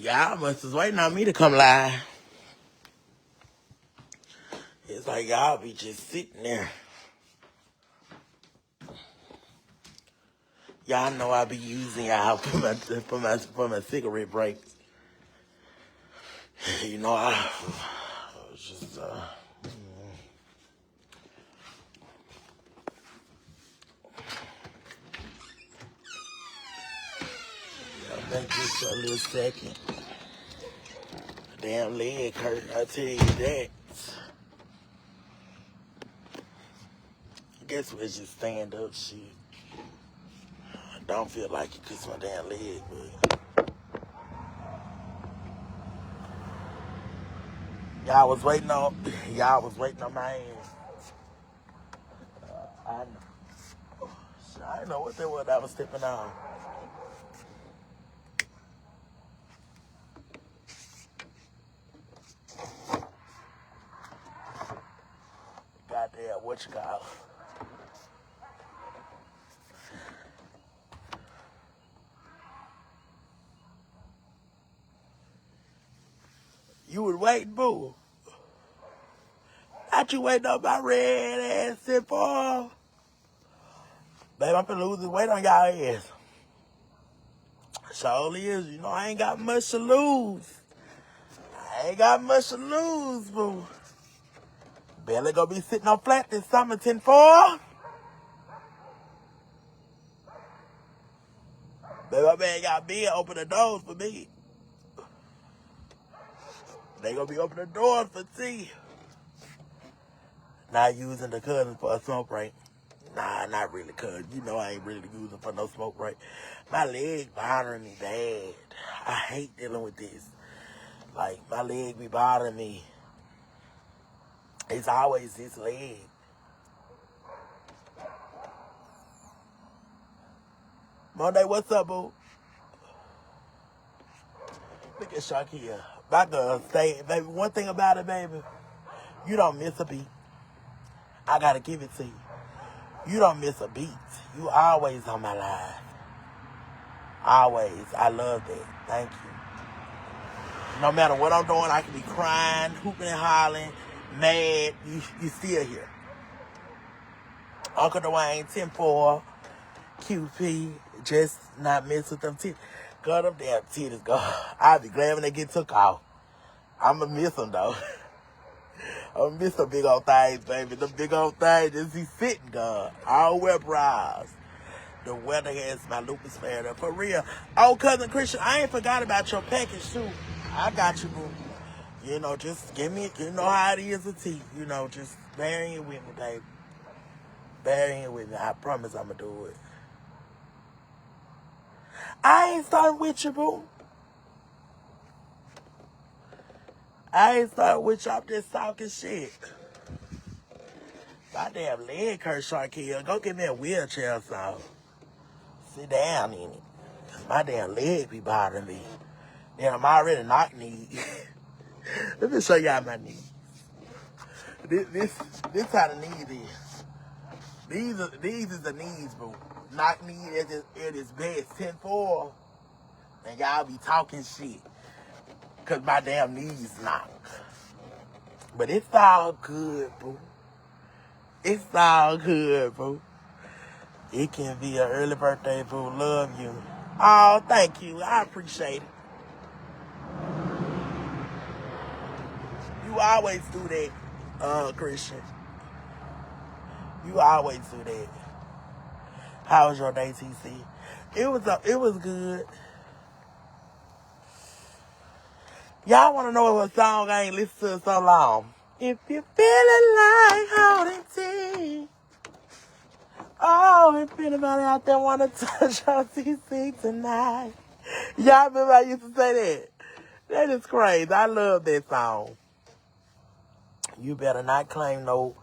Y'all must was waiting on me to come live. It's like y'all be just sitting there. Y'all know I be using y'all for my cigarette breaks. You know, I was just think just for a little second. Damn leg hurt, I tell you that. I guess we'll just stand up shit. I don't feel like it because my damn leg, but y'all was waiting on my ass. I know. I didn't know what that was I was stepping on. Goddamn, what you call? You was waiting, boo. Not you waiting on my red ass simple. Babe, I'm finna lose this weight on y'all ass. Surely is. You know, I ain't got much to lose. Boo. Belly gonna be sitting on flat this summer, 10-4. Baby, my man got me open the doors for me. They gonna be opening the doors for T. Not using the cousin for a smoke break. Nah, not really, cuz. You know I ain't really using for no smoke break. My leg bothering me bad. I hate dealing with this. Like, my leg be bothering me. It's always this leg. Monday, what's up, boo? Look at Shakia. My girl stay, baby. One thing about it, baby, you don't miss a beat. I gotta give it to you. You don't miss a beat. You always on my live. Always. I love that. Thank you. No matter what I'm doing, I can be crying, hooping and hollering, mad. You still here. Uncle Dwayne, 10-4, QP, just not mess with them titties. God, them damn titties, God. I'll be glad when they get took off. I'ma miss them, though. I'ma miss them big old things, baby. Them big old things just be sitting, God. All wear bras. The weather has my lupus flared up. For real. Oh, Cousin Christian, I ain't forgot about your package, too. I got you, boo. You know, just give me, you know how it is with tea. You know, just bearing it with me, baby. Bearing it with me. I promise I'ma do it. I ain't starting with you, boo. I ain't starting with you. I'm just talking shit. My damn leg hurt, Sharkia. Go get me a wheelchair or something. Sit down in it. My damn leg be bothering me. Then I'm already knock kneed. Let me show y'all my knees. This how the knees is. These is the knees, boo. Knock knee at its best. 10-4. And y'all be talking shit. Cause my damn knees knock. But it's all good, boo. It's all good, boo. It can be an early birthday, boo. Love you. Oh, thank you. I appreciate it. You always do that, Christian. You always do that. How was your day, TC? It was good. Y'all want to know what song I ain't listened to in so long? If you're feeling like holding tea. Oh, if anybody out there want to touch on TC tonight. Y'all remember I used to say that? That is crazy. I love that song. You better not claim no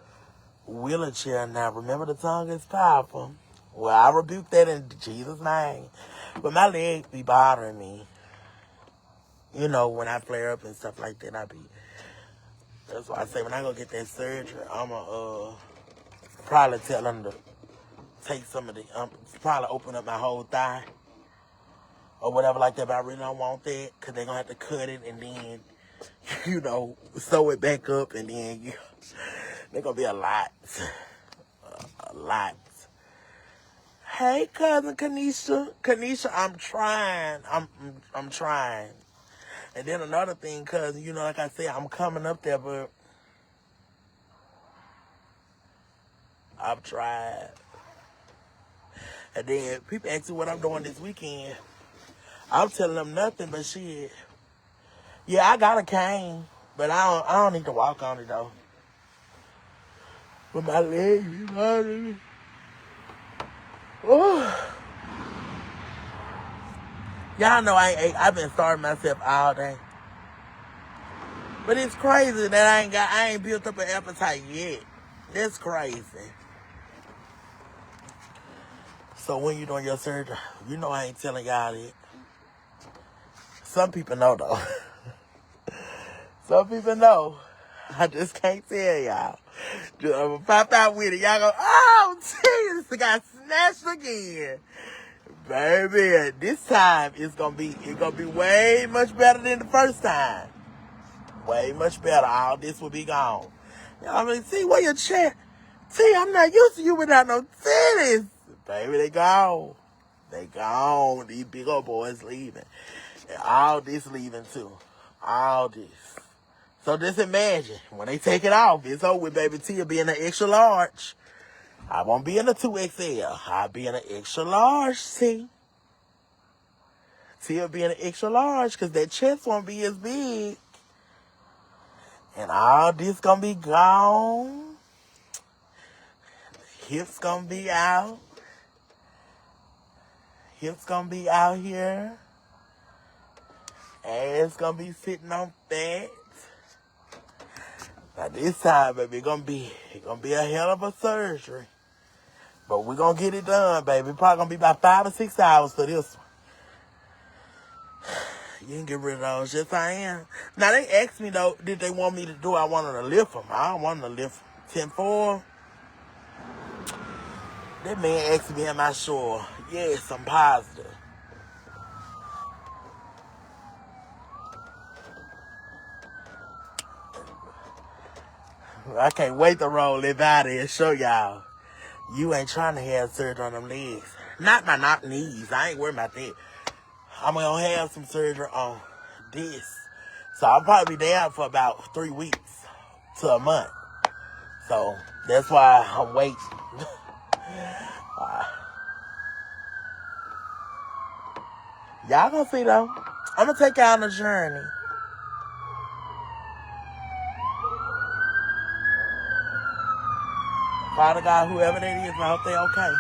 wheelchair now. Remember, the tongue is powerful. Well, I rebuke that in Jesus' name. But my legs be bothering me. You know, when I flare up and stuff like that, that's why I say when I go get that surgery, I'ma probably tell them to take some of the, probably open up my whole thigh. or whatever like that, but I really don't want that because they're going to have to cut it and then, sew it back up, and then they're going to be a lot. A lot. Hey, cousin Kanisha. Kanisha, I'm trying. I'm trying. And then another thing, cousin, like I said, I'm coming up there, but I've tried. And then people ask me what I'm doing this weekend. I'm telling them nothing but shit. Yeah, I got a cane, but I don't need to walk on it though. But my legs be bothering me. Oh. Y'all know I've been starving myself all day. But it's crazy that I ain't built up an appetite yet. That's crazy. So when you doing your surgery, I ain't telling y'all that. Some people know though. Some people know. I just can't tell y'all. I'm gonna pop out with it. Y'all go, oh, Jesus, it got snatched again. Baby, this time it's gonna be way much better than the first time. Way much better. All this will be gone. I mean, see, where your chair? See, I'm not used to you without no titties. Baby, they gone. They gone. These big old boys leaving. And all this leaving too. All this. So just imagine, when they take it off, it's over with, baby. Tia be in an extra large. I won't be in a 2XL. I'll be in an extra large, see? Tia be in an extra large because that chest won't be as big. And all this gonna be gone. Hips gonna be out. Hips gonna be out here. Ass gonna be sitting on fat. Now this time, baby, it's gonna be a hell of a surgery. But we're gonna get it done, baby. Probably gonna be about 5 or 6 hours for this one. You can get rid of those. Yes, I am. Now, they asked me, though, did they want me to do I want them to lift them. I don't want them to lift them. 10-4. That man asked me, am I sure? Yes, I'm positive. I can't wait to roll it out and show y'all. You ain't trying to have surgery on them legs. Not my knees. I ain't worried about that. I'm going to have some surgery on this. So I'll probably be down for about 3 weeks to a month. So that's why I'm waiting. Y'all gonna see though. I'm gonna take y'all on a journey. Father God, whoever that is, I hope they okay.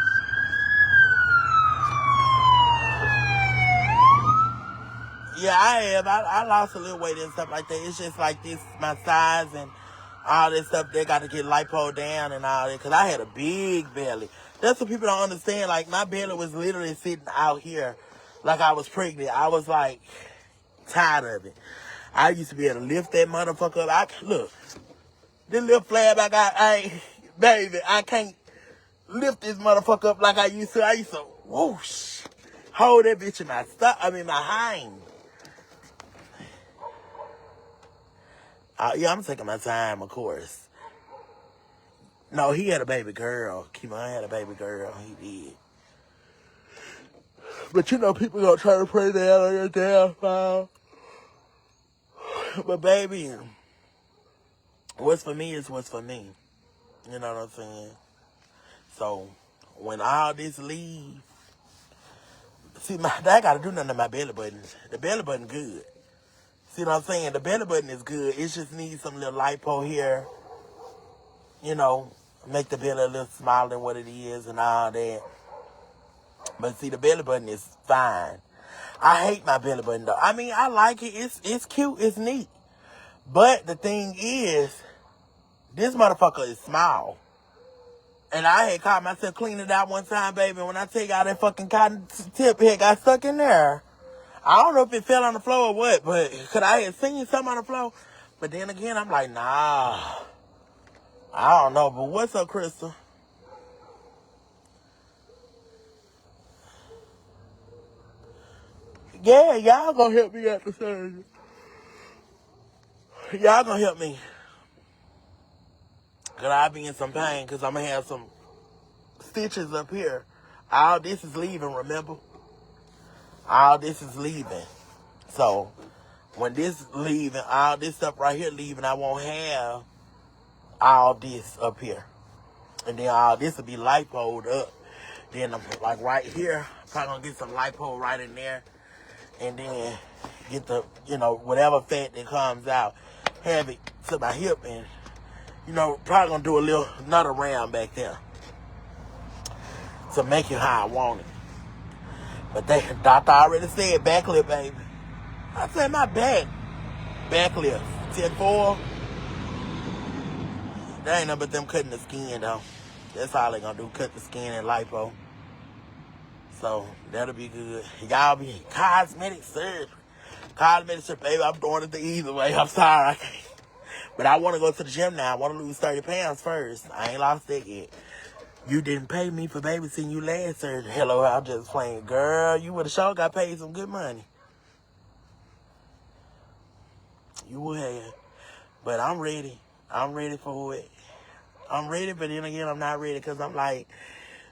Yeah, I have. I lost a little weight and stuff like that. It's just like this, my size and all this stuff. They got to get lipo down and all that. Because I had a big belly. That's what people don't understand. Like, my belly was literally sitting out here like I was pregnant. I was, like, tired of it. I used to be able to lift that motherfucker up. Look, this little flab I got, baby, I can't lift this motherfucker up like I used to. I used to, whoosh, hold that bitch in my hind. Yeah, I'm taking my time, of course. No, he had a baby girl. Kimon had a baby girl. He did. But people gonna try to pray down on your downfall. But baby, what's for me is what's for me. You know what I'm saying? So, when all this leaves, see, I gotta do nothing to my belly button. The belly button good. See what I'm saying? The belly button is good. It just needs some little lipo here. Make the belly a little smaller than what it is and all that. But see, the belly button is fine. I hate my belly button though. I mean, I like it. It's cute. It's neat. But the thing is, this motherfucker is small. And I had caught myself cleaning it out one time, baby. When I tell you all that fucking cotton tip head got stuck in there. I don't know if it fell on the floor or what, but because I had seen something on the floor. But then again, I'm like, nah. I don't know. But what's up, Crystal? Yeah, y'all gonna help me at the surgery. Y'all gonna help me. Cause I be in some pain because I'm gonna have some stitches up here. All this is leaving, remember? All this is leaving. So when this leaving, all this stuff right here leaving, I won't have all this up here. And then all this will be lipoed up. Then I'm like right here, probably gonna get some lipo right in there. And then get the, whatever fat that comes out, have it to my hip and, probably gonna do another round back there to make it how I want it. But the doctor already said back lift, baby. I said my back lift, 10-4. That ain't nothing but them cutting the skin though. That's all they gonna do, cut the skin and lipo. So that'll be good. Y'all be cosmetic surgery. Cosmetic surgery, baby. I'm doing it the easy way. I'm sorry, I can't. But I want to go to the gym now. I want to lose 30 pounds first. I ain't lost that yet. You didn't pay me for babysitting you last surgery. Hello, I'm just playing. Girl, you would have sure got paid some good money. You would have. But I'm ready. I'm ready for it. I'm ready, but then again, I'm not ready because I'm like,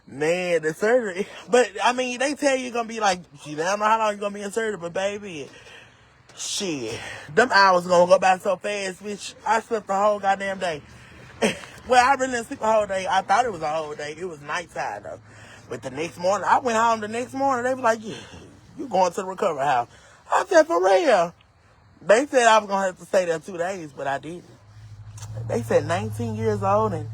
man, the surgery. But, I mean, they tell you you're going to be like, I don't know how long you're going to be in surgery, but baby, shit. Them hours going to go by so fast, bitch. I slept the whole goddamn day. Well, I really didn't sleep the whole day. I thought it was a whole day. It was nighttime, though. But the next morning, I went home the next morning. They was like, yeah, you going to the recovery house. I said, for real. They said I was going to have to stay there 2 days, but I didn't. They said 19 years old and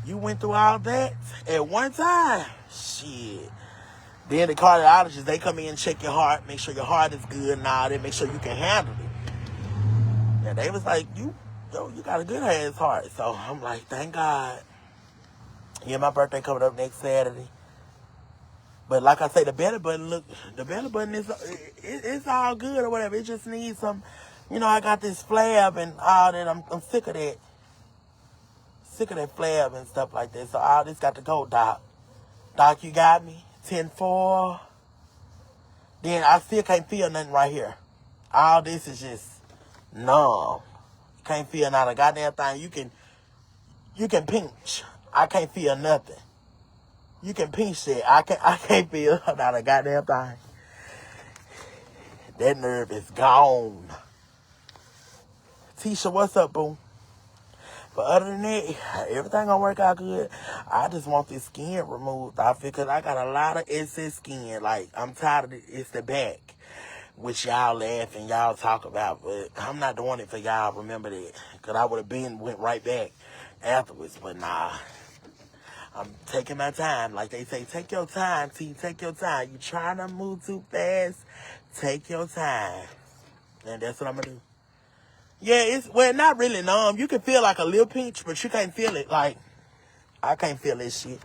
you went through all that at one time. Shit. Then the cardiologists, they come in and check your heart, make sure your heart is good and all that, make sure you can handle it. And they was like, you got a good ass heart. So I'm like, thank God. Yeah, my birthday coming up next Saturday. But like I say, the belly button is it's all good or whatever. It just needs some, I got this flab and all that. I'm sick of that. Sick of that flab and stuff like that. So all this got to go, Doc. Doc, you got me? 10-4. Then I still can't feel nothing right here. All this is just numb. Can't feel not a goddamn thing. You can pinch. I can't feel nothing. You can pinch it. I can't feel not a goddamn thing. That nerve is gone. Tisha, what's up, boo? But other than that, everything gonna work out good. I just want this skin removed. I feel because I got a lot of excess skin. Like, I'm tired of it. It's the back, which y'all laugh and y'all talk about. But I'm not doing it for y'all. Remember that. Because I would have went right back afterwards. But nah, I'm taking my time. Like they say, take your time, T. Take your time. You trying to move too fast? Take your time. And that's what I'm going to do. Yeah, not really numb. You can feel like a little pinch, but you can't feel it. Like, I can't feel this shit.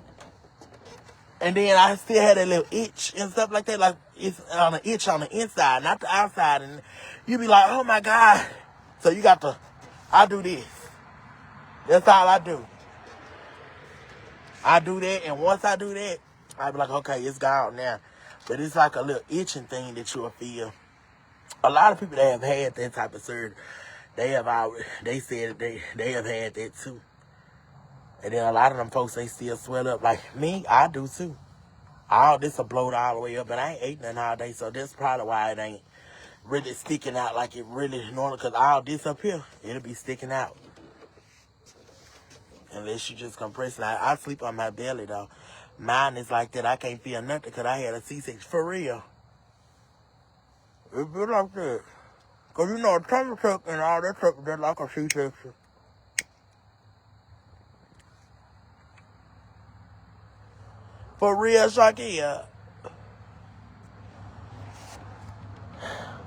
And then I still had a little itch and stuff like that. Like, it's on an itch on the inside, not the outside. And you be like, oh my God. So you got to, I do this. That's all I do. I do that, and once I do that, I be like, okay, it's gone now. But it's like a little itching thing that you'll feel. A lot of people that have had that type of surgery, they said they have had that too. And then a lot of them folks, they still swell up. Like me, I do too. All this will bloat all the way up, but I ain't ate nothing all day, so that's probably why it ain't really sticking out like it really normal, because all this up here, it'll be sticking out. Unless you just compress it. I sleep on my belly, though. Mine is like that. I can't feel nothing because I had a C-section. For real. It's been like that. Because, a tummy tuck and all that stuff is just like a C-section. For real, Shakia.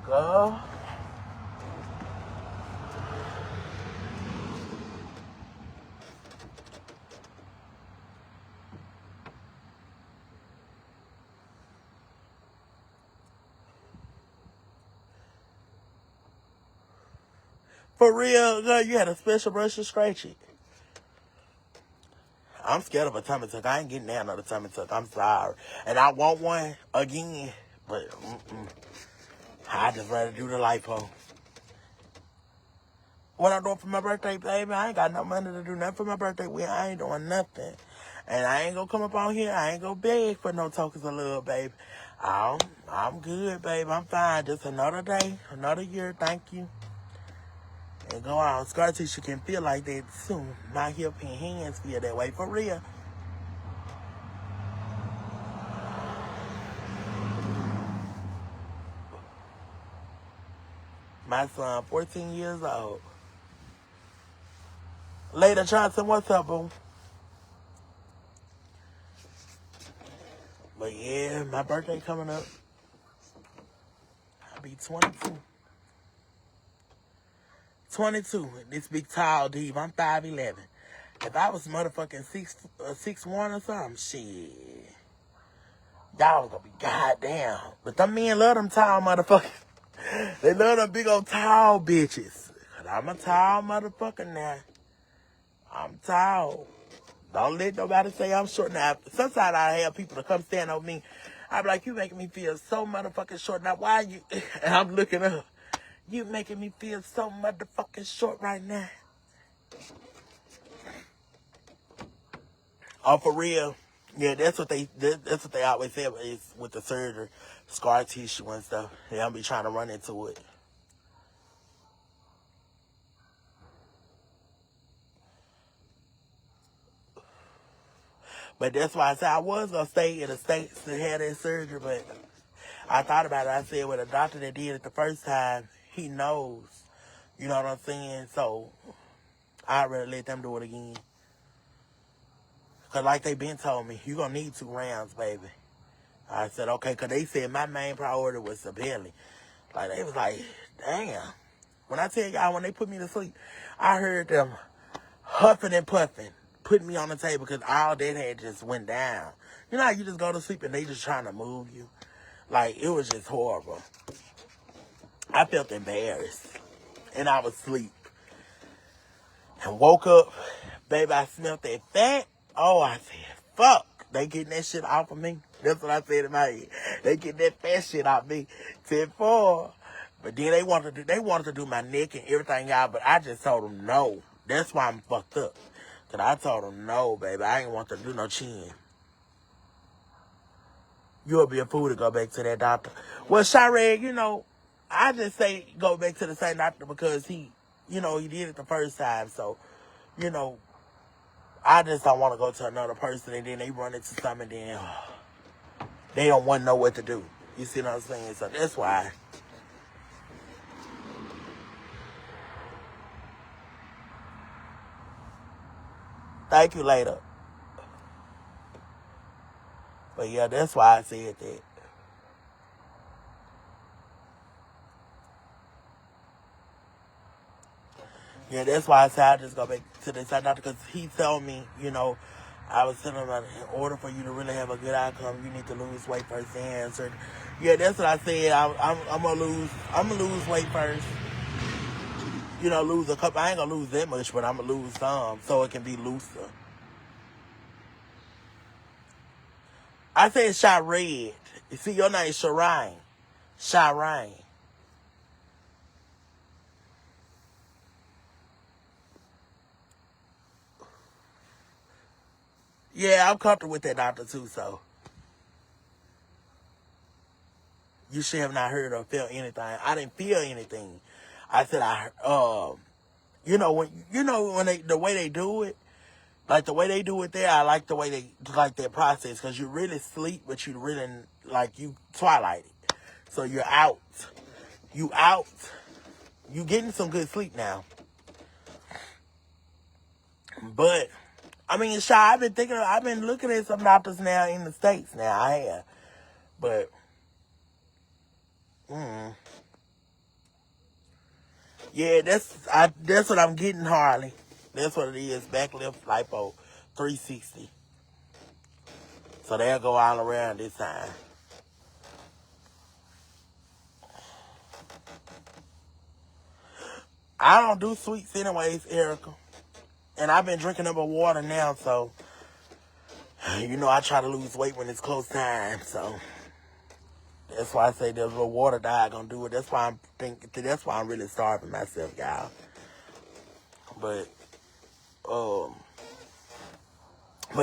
Girl. For real, girl, you had a special brush to scratch it. I'm scared of a tummy tuck. I ain't getting down on a tummy tuck. I'm sorry. And I want one again, but I just rather do the lipo. What I'm doing for my birthday, baby, I ain't got no money to do nothing for my birthday. I ain't doing nothing. And I ain't gonna come up on here. I ain't gonna beg for no tokens of love, baby. I'm good, baby. I'm fine. Just another day, another year. Thank you. And go on. Scar tissue can feel like that soon. My hip and hands feel that way for real. My son, 14 years old. Lady Johnson, what's up, boo? But yeah, my birthday coming up. I'll be 22. 22. This big tall diva. I'm 5'11". If I was motherfucking 6'1" or something, shit. Y'all was gonna be goddamn. But them men love them tall motherfuckers. They love them big old tall bitches. Cause I'm a tall motherfucker now. I'm tall. Don't let nobody say I'm short now. Sometimes I have people to come stand on me. I be like, you making me feel so motherfucking short. Now, why you... And I'm looking up. You making me feel so motherfucking short right now. Oh, for real? Yeah, that's what they always say is with the surgery, scar tissue and stuff. They don't be trying to run into it. But that's why I said I was going to stay in the States to have that surgery, but I thought about it. I said, well, the doctor that did it the first time, he knows. You know what I'm saying? So, I'd rather let them do it again. Because like they been told me, you're going to need 2 rounds, baby. I said, okay, because they said my main priority was the belly. Like, they was like, damn. When I tell y'all, when they put me to sleep, I heard them huffing and puffing, putting me on the table because all that had just went down. You know how you just go to sleep and they just trying to move you? Like, it was just horrible. I felt embarrassed. And I was asleep. And woke up, baby, I smelled that fat. Oh, I said, fuck. They getting that shit off of me. That's what I said in my head. They getting that fat shit off me. 10-4. But then they wanted to do my neck and everything, y'all. But I just told them no. That's why I'm fucked up. Because I told them no, baby. I ain't want to do no chin. You'll be a fool to go back to that doctor. Well, Shireg, you know, I just say go back to the same doctor because he did it the first time. So, you know, I just don't want to go to another person and then they run into something and then they don't want to know what to do. You see what I'm saying? So that's why. Thank you later. But yeah, that's why I said that. Yeah, that's why I said I just go back to the same doctor because he told me, I was telling him in order for you to really have a good outcome, you need to lose weight first and answer. Yeah, that's what I said. I'm gonna lose weight first. Lose a couple. I ain't gonna lose that much, but I'm gonna lose some so it can be looser. I said shot red. You see, your name is Shireen. Shireen. Yeah, I'm comfortable with that doctor too, so. You should have not heard or felt anything. I didn't feel anything. I said when the way they do it, like the way they do it there, I like the way they like their process because you really sleep, but you really like you twilighted, so you're out. You out. You getting some good sleep now. But I mean, I've been looking at some doctors now in the States. Now I have, but. Yeah, that's what I'm getting, Harley. That's what it is. Back lift lipo 360. So they'll go all around this time. I don't do sweets anyways, Erica. And I've been drinking up a water now, so I try to lose weight when it's close time, so That's why I say there's a little water diet gonna do it. That's why I'm really starving myself, y'all. But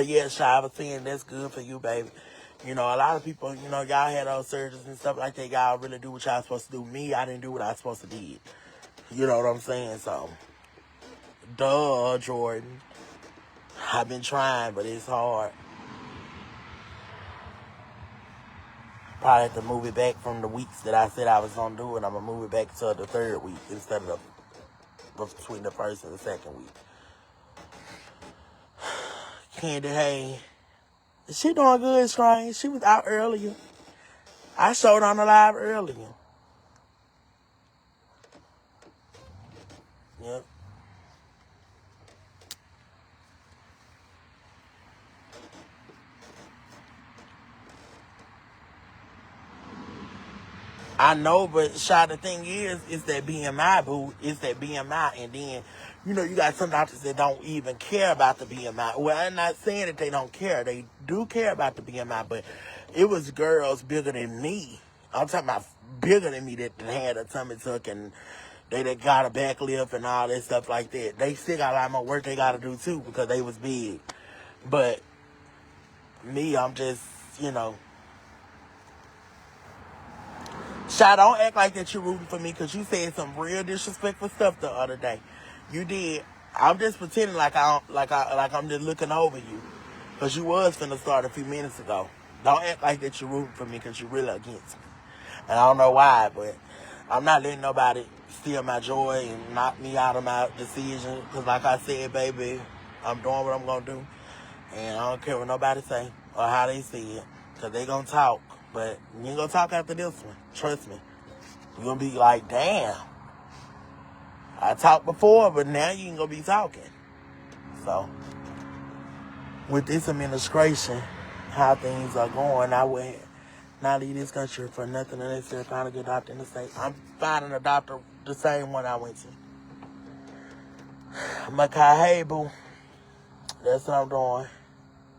yeah, Shy, I was saying that's good for you, baby. You know, a lot of people, you know, y'all had those surgeries and stuff like that. Y'all really do what y'all supposed to do. Me, I didn't do what I was supposed to do. You know what I'm saying? So, duh, Jordan. I've been trying, but it's hard. Probably have to move it back from the weeks that I said I was going to do it. I'm going to move it back to the third week instead of between the first and the second week. Candy, hey, she doing good, Strange. She was out earlier. I showed on the live earlier. Yep. I know, but Shy, the thing is that BMI, boo. It's that BMI. And then, you know, you got some doctors that don't even care about the BMI. Well, I'm not saying that they don't care. They do care about the BMI, but it was girls bigger than me. I'm talking about bigger than me that had a tummy tuck and they that got a back lift and all that stuff like that. They still got a lot more work they got to do, too, because they was big. But me, I'm just, you know. Shy, don't act like that you're rooting for me because you said some real disrespectful stuff the other day. You did. I'm just pretending like I'm just looking over you because you was finna start a few minutes ago. Don't act like that you're rooting for me because you're really against me. And I don't know why, but I'm not letting nobody steal my joy and knock me out of my decision because like I said, baby, I'm doing what I'm going to do. And I don't care what nobody say or how they see it because they going to talk. But you ain't going to talk after this one. Trust me. You're going to be like, damn. I talked before, but now you ain't going to be talking. So, with this administration, how things are going, I would not leave this country for nothing unless they're trying to get adopted in the state. I'm finding a doctor, the same one I went to. Makai, hey, boo. That's what I'm doing.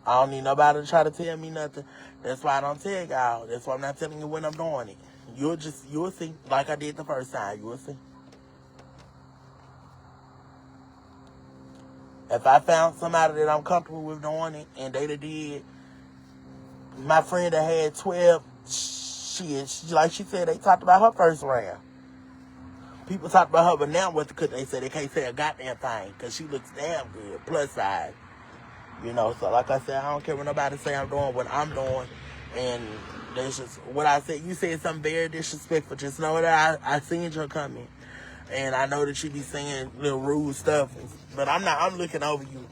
I don't need nobody to try to tell me nothing. That's why I don't tell y'all. That's why I'm not telling you when I'm doing it. You'll see, like I did the first time. You'll see. If I found somebody that I'm comfortable with doing it, and they did, my friend that had 12, like she said, they talked about her first round. People talked about her, but now they say they can't say a goddamn thing, because she looks damn good, plus size. You know, so like I said, I don't care what nobody say. I'm doing what I'm doing. And that's just what I said. You said something very disrespectful. Just know that I seen your comment. And I know that you be saying little rude stuff. But I'm looking over you.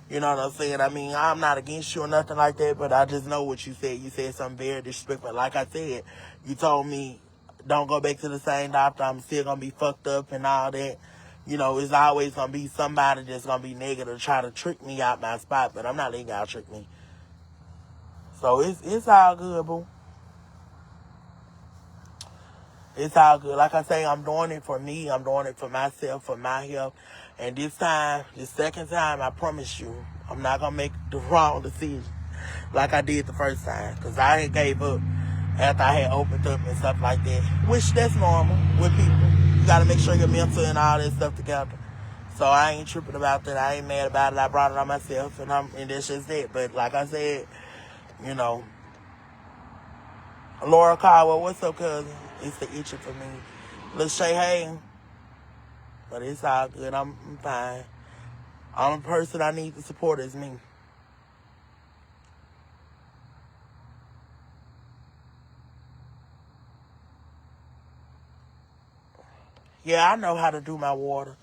You know what I'm saying? I mean, I'm not against you or nothing like that, but I just know what you said. You said something very disrespectful. Like I said, you told me, don't go back to the same doctor. I'm still going to be fucked up and all that. You know, it's always going to be somebody that's going to be negative, try to trick me out my spot, but I'm not letting y'all trick me. So it's all good, boo. It's all good. Like I say, I'm doing it for me. I'm doing it for myself, for my health. And this second time, I promise you, I'm not going to make the wrong decision like I did the first time. Because I had gave up after I had opened up and stuff like that. Which that's normal with people. You got to make sure your mental and all that stuff together. So I ain't tripping about that. I ain't mad about it. I brought it on myself. And that's just it. But like I said, you know, Laura Caldwell, what's up, cousin? It's the itching for me. Let's say hey. But it's all good. I'm fine. Only person I need to support is me. Yeah, I know how to do my water.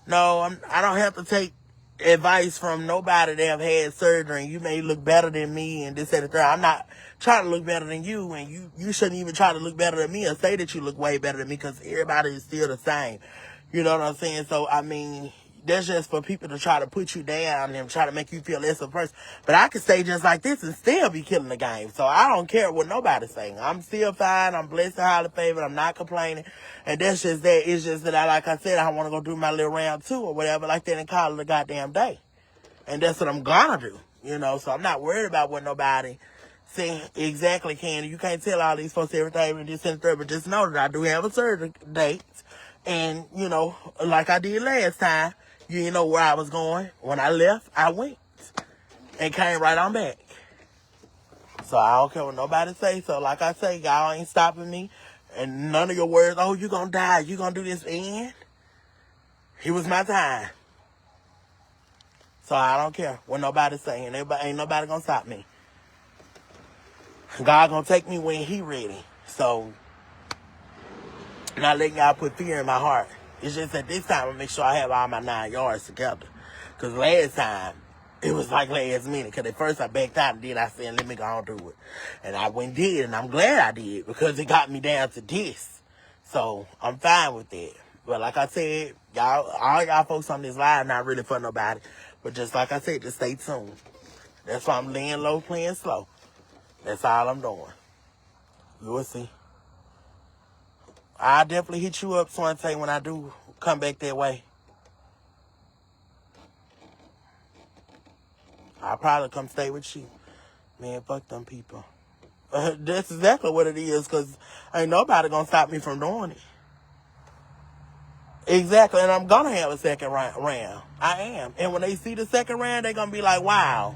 No, I don't have to take advice from nobody that have had surgery. You may look better than me and this and the third. I'm not trying to look better than you, and you shouldn't even try to look better than me or say that you look way better than me because everybody is still the same. You know what I'm saying? So, I mean, that's just for people to try to put you down and try to make you feel less of a person. But I can stay just like this and still be killing the game. So I don't care what nobody's saying. I'm still fine. I'm blessed and highly favored. I'm not complaining. And that's just that. It's just that, like I said, I want to go do my little round 2 or whatever like that and call it a goddamn day. And that's what I'm going to do. You know, so I'm not worried about what nobody See, exactly, Candy. You can't tell all these folks everything and this and that, but just know that I do have a surgery date. And, you know, like I did last time, you didn't know where I was going. When I left, I went and came right on back. So I don't care what nobody say. So like I say, y'all ain't stopping me. And none of your words, oh, you gonna die, you gonna do this, and it was my time. So I don't care what nobody saying. Ain't nobody gonna stop me. God gonna take me when he ready. So, not letting y'all put fear in my heart. It's just that this time I make sure I have all my 9 yards together. Because last time, it was like last minute. Because at first I backed out and then I said, let me go on do it. And I went and did, and I'm glad I did. Because it got me down to this. So, I'm fine with that. But like I said, all y'all folks on this live not really for nobody. But just like I said, just stay tuned. That's why I'm laying low, playing slow. That's all I'm doing. You will see. I'll definitely hit you up, Swante, when I do come back that way. I'll probably come stay with you. Man, fuck them people. That's exactly what it is, because ain't nobody gonna stop me from doing it. Exactly, and I'm gonna have a second round. I am. And when they see the second round, they're gonna be like, wow.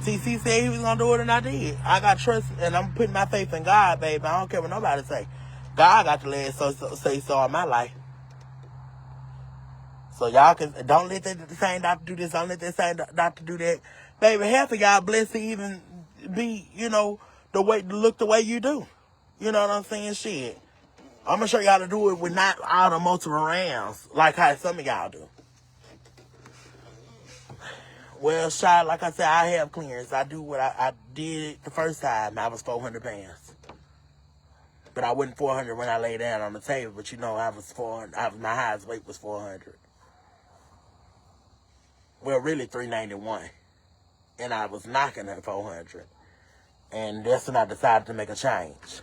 TC said he was gonna do it, and I did. I got trust, and I'm putting my faith in God, baby. I don't care what nobody say. God got the last say so in my life. So y'all can, don't let the same doctor do this, don't let that same doctor do that. Baby, half of y'all blessed to even be, you know, look the way you do. You know what I'm saying? Shit. I'm gonna show y'all how to do it with not all the multiple rounds, like how some of y'all do. Well, Shy, like I said, I have clearance. I do what I did the first time. I was 400 pounds. But I wasn't 400 when I lay down on the table. But you know, I was 400. My highest weight was 400. Well, really 391. And I was knocking at 400. And that's when I decided to make a change.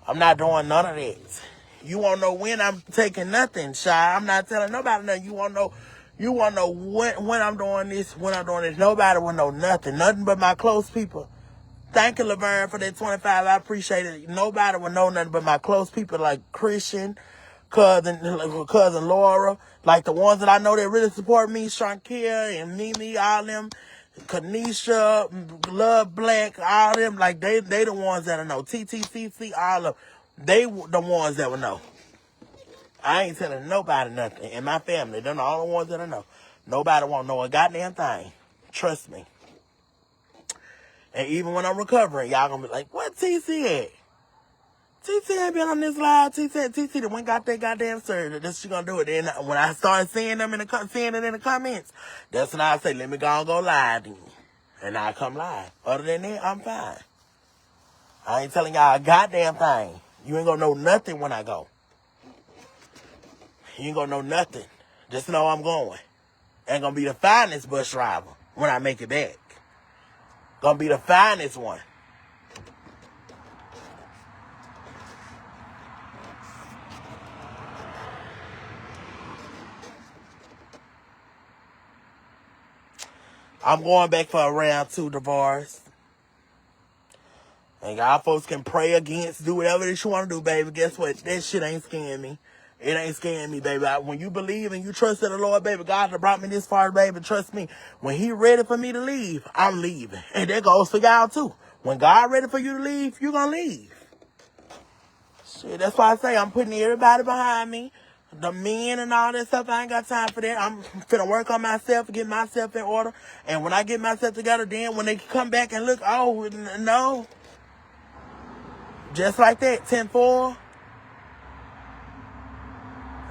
I'm not doing none of that. You won't know when I'm taking nothing, Shy. I'm not telling nobody nothing. You won't know when I'm doing this, when I'm doing this. Nobody will know nothing. Nothing but my close people. Thank you, Laverne, for that 25. I appreciate it. Nobody will know nothing but my close people like Christian, cousin Laura, like the ones that I know that really support me, Shankia and Mimi, all them. Kanisha, Love Black, all them, like they the ones that I know. TTCC, all of them. They the ones that will know. I ain't telling nobody nothing. In my family, they're the only ones that I know. Nobody won't know a goddamn thing. Trust me. And even when I'm recovering, y'all gonna be like, what TC at? TC ain't been on this live. TC that went got that goddamn surgery. That's she gonna do it. Then when I start seeing them seeing it in the comments, that's when I say, let me go live then. And I come live. Other than that, I'm fine. I ain't telling y'all a goddamn thing. You ain't gonna know nothing when I go. You ain't gonna know nothing. Just know I'm going. Ain't gonna be the finest bus driver when I make it back. Gonna be the finest one. I'm going back for a round 2 divorce. And y'all folks can pray against, do whatever that you want to do, baby. Guess what? That shit ain't scaring me. It ain't scaring me, baby. When you believe and you trust in the Lord, baby, God that brought me this far, baby, trust me. When he ready for me to leave, I'm leaving. And that goes for y'all, too. When God ready for you to leave, you gonna leave. Shit, that's why I say I'm putting everybody behind me. The men and all that stuff, I ain't got time for that. I'm finna work on myself, get myself in order. And when I get myself together, then when they come back and look, oh, no. Just like that, 10-4.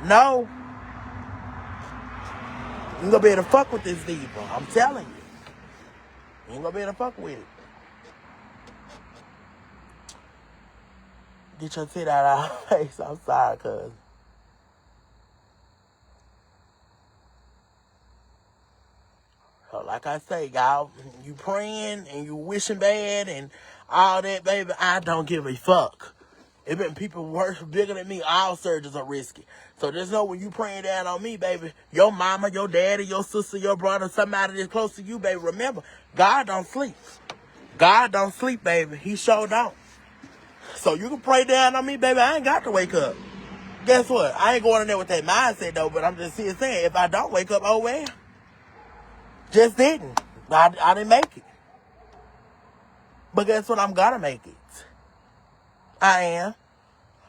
No. You ain't gonna be able to fuck with this diva. I'm telling you. You ain't gonna be able to fuck with it. Get your tit out of our face. I'm sorry, cuz. So like I say, y'all, you praying and you wishing bad and all that, baby, I don't give a fuck. It been people worse, bigger than me. All surgeries are risky. So just know when you praying down on me, baby, your mama, your daddy, your sister, your brother, somebody that's close to you, baby, remember, God don't sleep. God don't sleep, baby. He sure don't. So you can pray down on me, baby. I ain't got to wake up. Guess what? I ain't going in there with that mindset, though, but I'm just saying, if I don't wake up, oh, well. Just didn't. I didn't make it. But guess what? I'm going to make it. I am.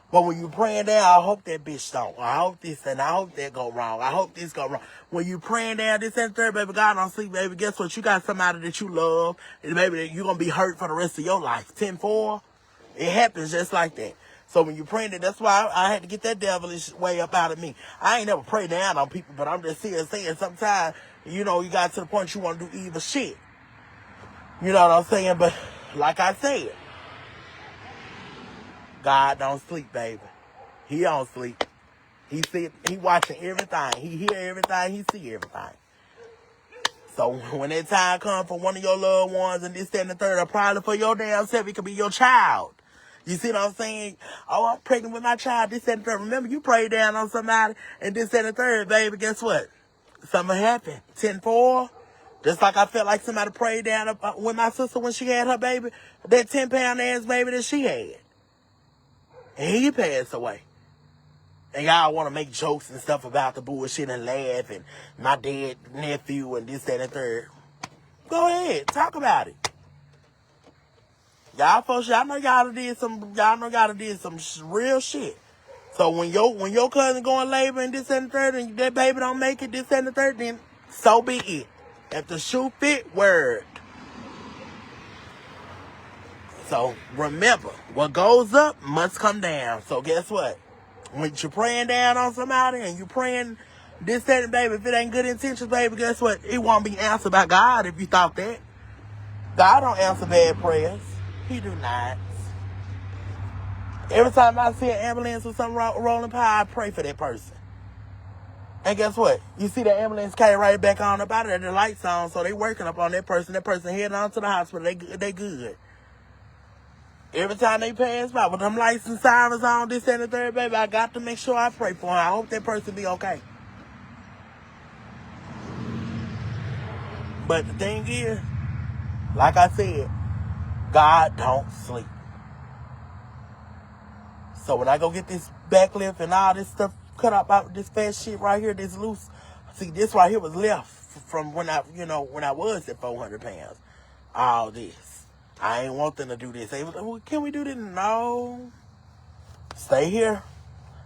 But when you praying down, I hope that bitch don't. I hope this and I hope that go wrong. I hope this go wrong. When you praying down this and third, baby, God don't sleep, baby. Guess what? You got somebody that you love, and baby, you're going to be hurt for the rest of your life. 10-4, it happens just like that. So when you praying that, that's why I had to get that devilish way up out of me. I ain't never prayed down on people, but I'm just saying sometimes, you know, you got to the point you want to do evil shit. You know what I'm saying? But like I said, God don't sleep, baby. He don't sleep. He watching everything. He hear everything. He see everything. So when that time comes for one of your loved ones and this, that, and the third, or probably for your damn self, it could be your child. You see what I'm saying? Oh, I'm pregnant with my child, this, that, and the third. Remember, you prayed down on somebody and this, that, and the third, baby. Guess what? Something happened. 10-4. Just like I felt like somebody prayed down with my sister when she had her baby, that 10-pound ass baby that she had. And he passed away. And y'all want to make jokes and stuff about the bullshit and laugh and my dead nephew and this, that, and third. Go ahead. Talk about it. Y'all folks, y'all know y'all did some real shit. So when your cousin go in labor and this, and the third, and that baby don't make it, this, and the third, then so be it. If the shoe fit, word. So remember, what goes up must come down. So guess what? When you're praying down on somebody and you're praying this, that, and baby, if it ain't good intentions, baby, guess what? It won't be answered by God if you thought that. God don't answer bad prayers. He do not. Every time I see an ambulance or something rolling by, I pray for that person. And guess what? You see the ambulance came right back on up out of there, the lights on, so they working up on that person. That person heading on to the hospital. They good. Every time they pass by with them lights and sirens on, this and the third, baby, I got to make sure I pray for him. I hope that person be okay. But the thing is, like I said, God don't sleep. So when I go get this back lift and all this stuff cut up out this fat shit right here, this loose. See, this right here was left from when I was at 400 pounds. All this. I ain't want them to do this. They was like, well, can we do this? No. Stay here.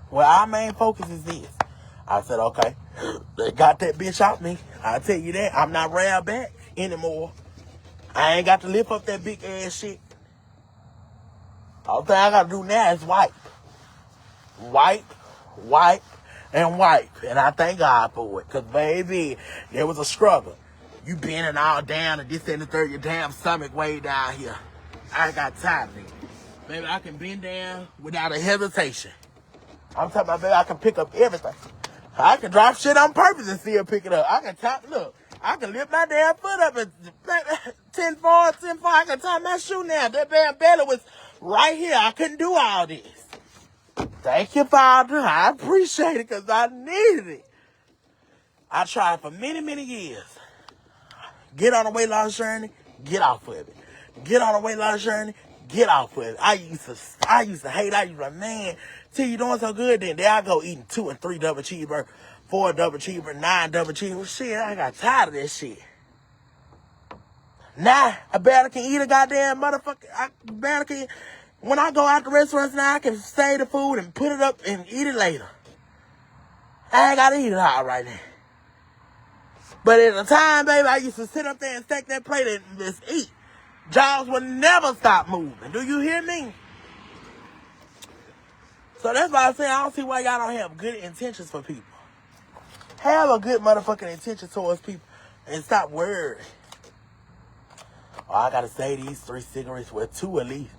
Well, our main focus is this. I said, okay. They got that bitch out me. I tell you that. I'm not railed back anymore. I ain't got to lift up that big ass shit. All thing I got to do now is wipe. Wipe, and wipe. And I thank God for it. Because, baby, there was a struggle. You bending all down and this and the third, your damn stomach way down here. I got tired of it. Baby, I can bend down without a hesitation. I'm talking about, baby, I can pick up everything. I can drop shit on purpose and still pick it up. I can lift my damn foot up and 10-4. I can tie my shoe now. That damn belly was right here. I couldn't do all this. Thank you, Father. I appreciate it because I needed it. I tried for many, many years. Get on a weight loss journey, get off of it. Get on a weight loss journey, get off of it. I used to hate. I used to like, man, till you doing so good, then there I go eating 2 and 3 double cheeseburger, 4 double cheeseburger, 9 double cheeseburger. Shit, I got tired of that shit. Now, I barely can eat a goddamn motherfucker. I barely can. When I go out to restaurants now, I can save the food and put it up and eat it later. I ain't gotta eat it all right now. But at the time, baby, I used to sit up there and stack that plate and just eat. Jaws would never stop moving. Do you hear me? So that's why I say I don't see why y'all don't have good intentions for people. Have a good motherfucking intention towards people and stop worrying. Oh, I gotta say these 3 cigarettes, well, 2 at least.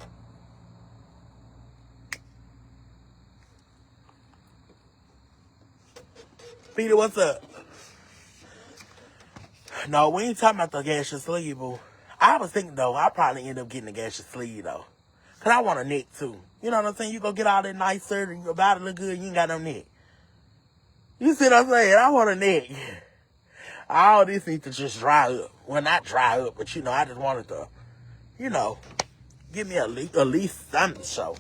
Peter, what's up? No, we ain't talking about the gaseous sleeve, boo. I was thinking, though, I'll probably end up getting a gaseous sleeve, though. Because I want a neck, too. You know what I'm saying? You go get all that nice surgery, your body look good, you ain't got no neck. You see what I'm saying? I want a neck. All this needs to just dry up. Well, not dry up, but, I just want it to, you know, give me at least something to show.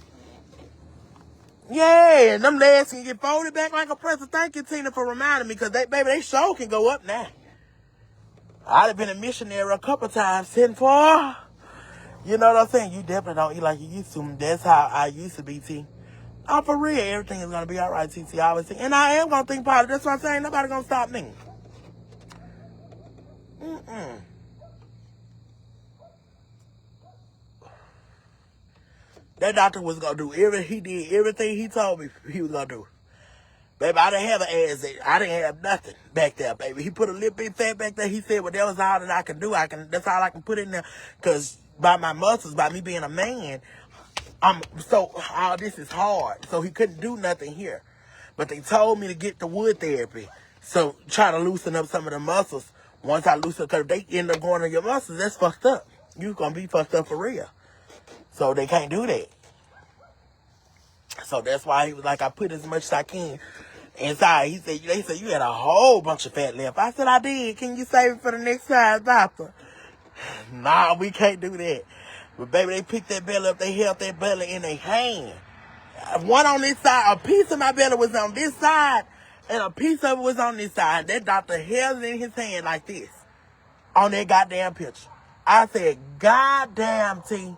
Yeah, and them legs can get folded back like a pretzel. Thank you, Tina, for reminding me, because they show can go up now. I'd have been a missionary a couple times, 10-4. You know what I'm saying? You definitely don't eat like you used to. That's how I used to be, T. Oh, for real, everything is going to be all right, TT. I always think, and I am going to think positive. That's what I'm saying. Nobody going to stop me. That doctor was going to do he did everything he told me he was going to do. Baby, I didn't have an ass. I didn't have nothing back there, baby. He put a little bit fat back there. He said, well, that was all that I can do. That's all I can put in there. Because by my muscles, by me being a man, all this is hard. So he couldn't do nothing here. But they told me to get the wood therapy. So try to loosen up some of the muscles. Once I loosen up, because they end up going on your muscles, that's fucked up. You're going to be fucked up for real. So they can't do that. So that's why he was like, I put as much as I can inside. They said, you had a whole bunch of fat left. I said, I did. Can you save it for the next time, doctor? Nah, we can't do that. But baby, they picked that belly up. They held that belly in their hand. One on this side, a piece of my belly was on this side, and a piece of it was on this side. That doctor held it in his hand like this on that goddamn picture. I said, goddamn, T.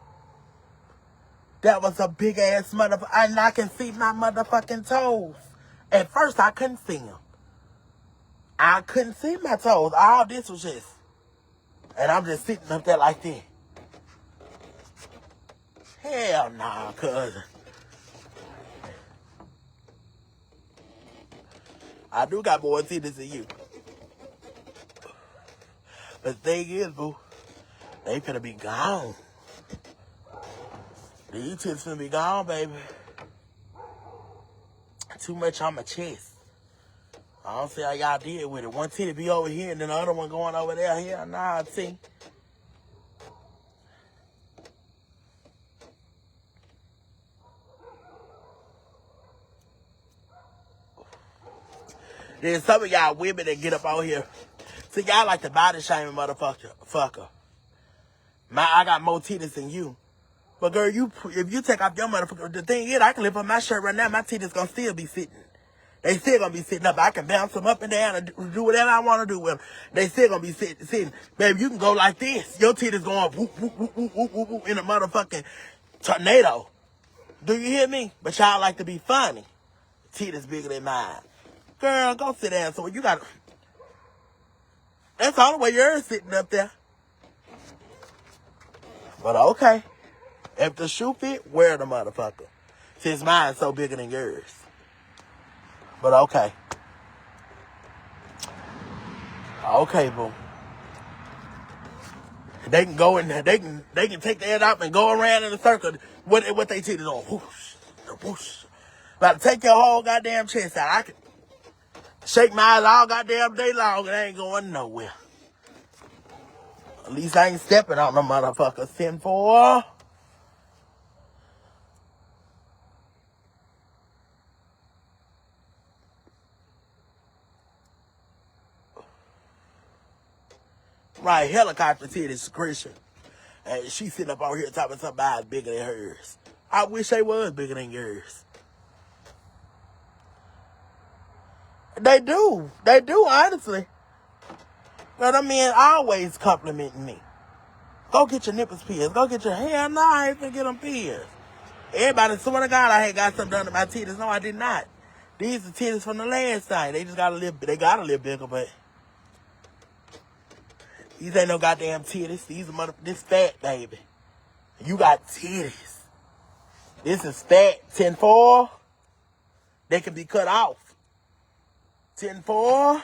That was a big ass motherfucker. And I can see my motherfucking toes. At first, I couldn't see them. I couldn't see my toes. All this was just. And I'm just sitting up there like this. Hell nah, cousin. I do got more titties than you. But the thing is, boo, they finna be gone. These titties finna be gone, baby. Too much on my chest. I don't see how y'all deal with it. One titty be over here and then the other one going over there. Hell nah, see. There's some of y'all women that get up out here. See, y'all like the body shaming motherfucker. I got more titties than you. But girl, if you take off your motherfucker, the thing is, I can lift up my shirt right now. My titties gonna still be sitting. They still gonna be sitting up. I can bounce them up and down and do whatever I want to do with them. They still gonna be sitting. Baby, you can go like this. Your titties going whoop, whoop, whoop, whoop, whoop, whoop, whoop, in a motherfucking tornado. Do you hear me? But y'all like to be funny. Titties bigger than mine. Girl, go sit down. So you got. That's the only way you're sitting up there. But okay. If the shoe fit, wear the motherfucker. Since mine's so bigger than yours. But okay. Okay, boo. They can go in there. They can take their head out and go around in a circle. What they titties on? Whoosh, whoosh. About to take your whole goddamn chest out. I can shake my eyes all goddamn day long and I ain't going nowhere. At least I ain't stepping on the motherfucker. 10-4. Right, helicopter titties, Christian. And she sitting up over here talking somebody bigger than hers. I wish they was bigger than yours. They do, honestly. But I mean, always complimenting me. Go get your nipples pierced. Go get your hair. No, I ain't finna get them pierced. Everybody, swear to God, I had got something done to my titties. No, I did not. These are titties from the last time. They just got a little bigger, but these ain't no goddamn titties. These are this fat, baby. You got titties. This is fat. 10-4. They can be cut off. 10-4.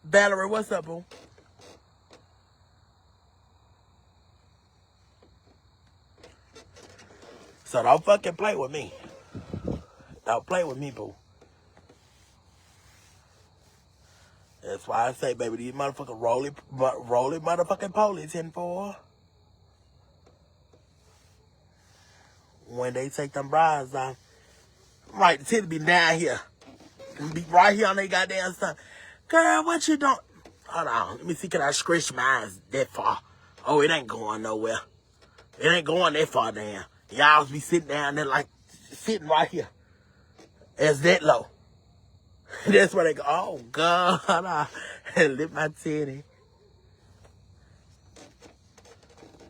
Valerie, what's up, boo? So don't fucking play with me. Don't play with me, boo. That's why I say, baby, these motherfuckers roly motherfucking police 10-4. When they take them bras off. Right, the titties be down here. Be right here on their goddamn stomach. Girl, what you doing? Hold on. Let me see, can I stretch mine that far? Oh, it ain't going nowhere. It ain't going that far down. Y'all be sitting down there like, sitting right here. It's that low. That's where they go, oh, God. I lift my titty.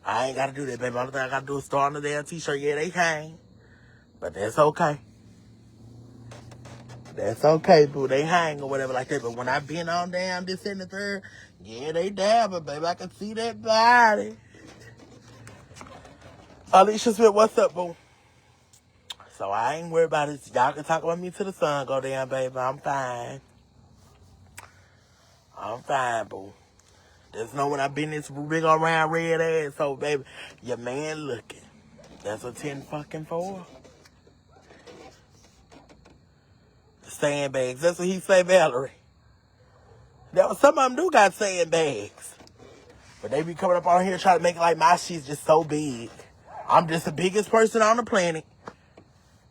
I ain't got to do that, baby. Only thing I got to do is start on the damn t-shirt. Yeah, they hang. But that's okay. That's okay, boo. They hang or whatever like that. But when I been on down this and the third, yeah, they dab it, baby. I can see that body. Alicia Smith, what's up, boo? So I ain't worried about it. Y'all can talk about me till the sun go down, baby. I'm fine. I'm fine, boo. There's no when I been this big old round red ass. So, baby, your man looking. That's a 10 fucking 4. Sandbags. That's what he say, Valerie. That was, some of them do got sandbags. But they be coming up on here trying to make it like my shit's just so big. I'm just the biggest person on the planet.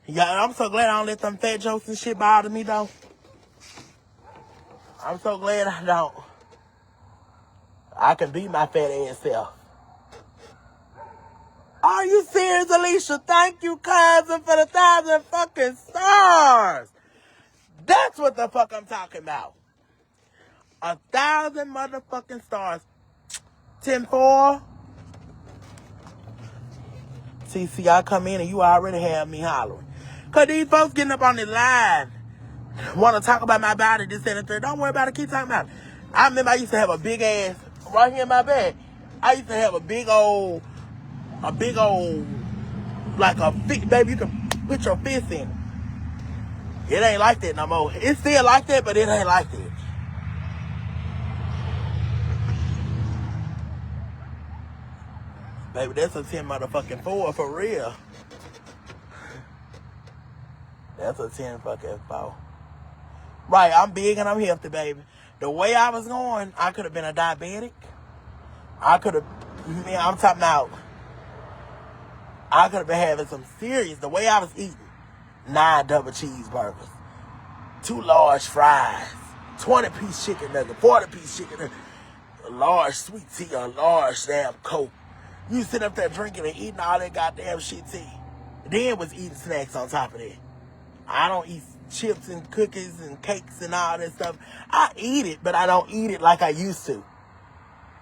Yeah, I'm so glad I don't let them fat jokes and shit bother me, though. I'm so glad I don't. I can be my fat ass self. Are you serious, Alicia? Thank you, cousin, for the 1,000 fucking stars. That's what the fuck I'm talking about. 1,000 motherfucking stars. 10-4. See, I come in and you already have me hollering. Because these folks getting up on the line want to talk about my body, this and the third. Don't worry about it. Keep talking about it. I remember I used to have a big ass right here in my back. I used to have a big old, like a fit, baby, you can put your fist in it. It ain't like that no more. It's still like that, but it ain't like that. Baby, that's a 10 motherfucking 4 for real. That's a 10 fucking 4. Right, I'm big and I'm healthy, baby. The way I was going, I could have been a diabetic. I could have, man, I'm talking about, I could have been having some serious, the way I was eating. 9 double cheeseburgers, 2 large fries, 20-piece chicken nugget, 40-piece chicken nugget, a large sweet tea, a large damn Coke. You sit up there drinking and eating all that goddamn shit tea. Then was eating snacks on top of that. I don't eat chips and cookies and cakes and all that stuff. I eat it, but I don't eat it like I used to.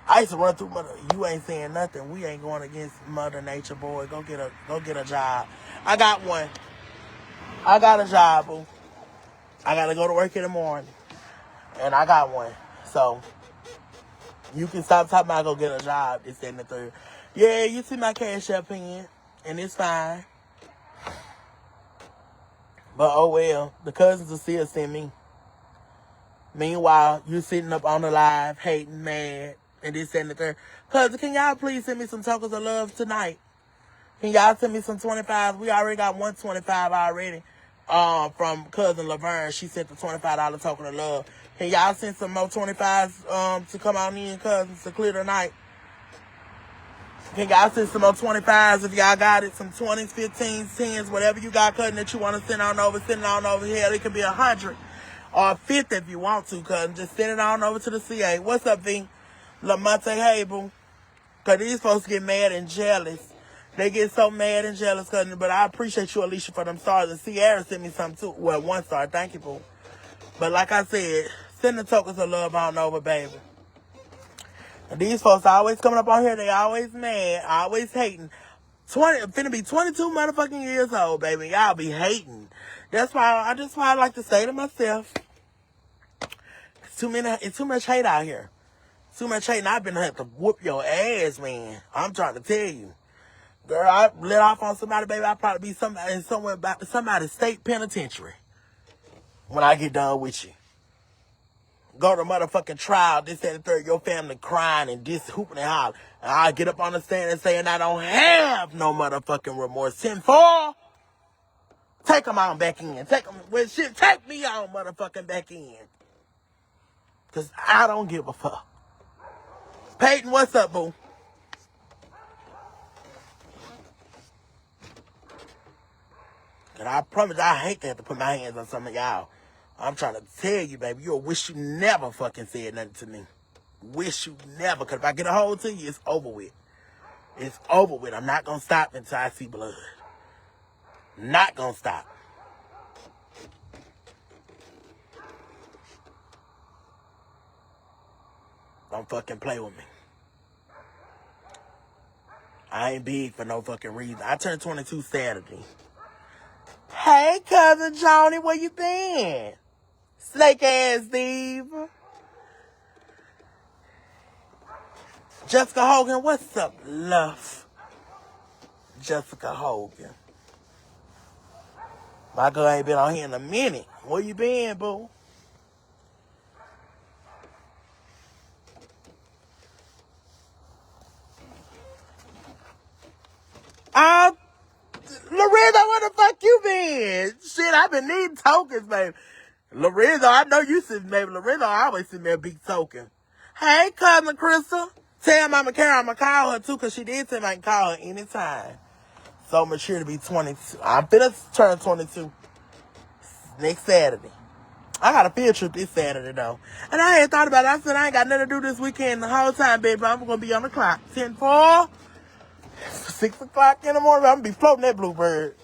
I used to run through mother. You ain't saying nothing. We ain't going against Mother Nature, boy. Go get a job. I got one. I got a job, boo. I gotta go to work in the morning, and I got one. So you can stop talking about go get a job. This and the third. Yeah, you see my cash up in, and it's fine. But oh well, the cousins will still send me. Meanwhile, you sitting up on the live, hating, mad, and this and the third. Cousin, can y'all please send me some tokens of love tonight? Can y'all send me some 25s? We already got 125 already. From cousin Laverne, she sent the $25 token of love. Can y'all send some more 25s to come on in, cousins, to clear the night? Can y'all send some more 25s if y'all got it? Some 20s, 15s, 10s, whatever you got, cousin, that you want to send on over. Send it on over here. It could be 100 or 50 if you want to, cousin. Just send it on over to the CA. What's up, V? Lamonte, hey, boo. Because these folks get mad and jealous. They get so mad and jealous, cousin. But I appreciate you, Alicia, for them stars. And Sierra sent me some, too. Well, 1 star. Thank you, boo. But like I said, send the tokens of love on over, baby. And these folks always coming up on here. They always mad, always hating. Finna be 22 motherfucking years old, baby. Y'all be hating. That's why I like to say to myself, it's too much hate out here. Too much hate, and I've been having to whoop your ass, man. I'm trying to tell you. Girl, I let off on somebody, baby. I'll probably be somewhere about somebody's state penitentiary when I get done with you. Go to motherfucking trial, this and the third, your family crying and this hooping and hollering. And I get up on the stand and saying I don't have no motherfucking remorse. 10-4, take them on back in. Take me on motherfucking back in. Because I don't give a fuck. Peyton, what's up, boo? And I promise I hate to have to put my hands on some of y'all. I'm trying to tell you, baby, you'll wish you never fucking said nothing to me. Wish you never. Because if I get a hold to you, it's over with. It's over with. I'm not going to stop until I see blood. Not going to stop. Don't fucking play with me. I ain't big for no fucking reason. I turned 22 Saturday. Hey, cousin Johnny, where you been? Snake ass Diva. Jessica Hogan, what's up, love? Jessica Hogan. My girl ain't been on here in a minute. Where you been, boo? Lorenzo, where the fuck you been? Shit, I've been needing tokens, baby. Lorenzo, I know you send, baby. Lorenzo always send me a big token. Hey, cousin Crystal. Tell Mama Karen I'm going to call her, too, because she did tell me I can call her anytime. So mature to be 22. I'm finna turn 22 next Saturday. I got a field trip this Saturday, though. And I had thought about it. I said, I ain't got nothing to do this weekend the whole time, baby. I'm going to be on the clock. 10-4, 6 o'clock in the morning. I'm going to be floating that bluebird.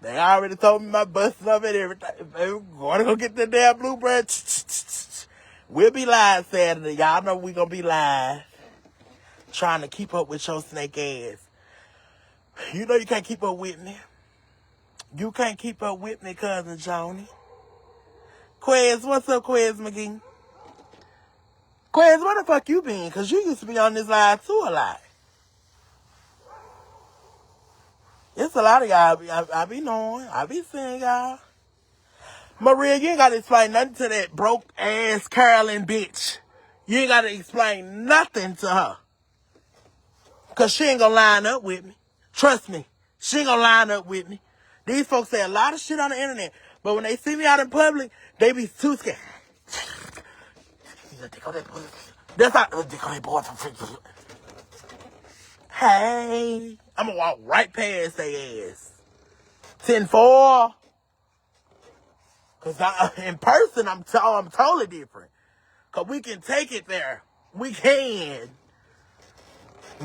They already told me my bus is up and everything. Baby, we're going to go get the damn bluebird. We'll be live Saturday. Y'all know we're going to be live. Trying to keep up with your snake ass. You know you can't keep up with me. You can't keep up with me, cousin Johnny. Quez, what's up, Quez McGee? Quez, where the fuck you been? Because you used to be on this live too a lot. It's a lot of y'all I be knowing. I be seeing y'all. Maria, you ain't got to explain nothing to that broke-ass Carolyn bitch. You ain't got to explain nothing to her. Because she ain't going to line up with me. Trust me. She ain't going to line up with me. These folks say a lot of shit on the internet. But when they see me out in public, they be too scared. That's how they call that boy from. Hey. I'm going to walk right past their ass. 10-4. Because in person, I'm totally different. Because we can take it there. We can.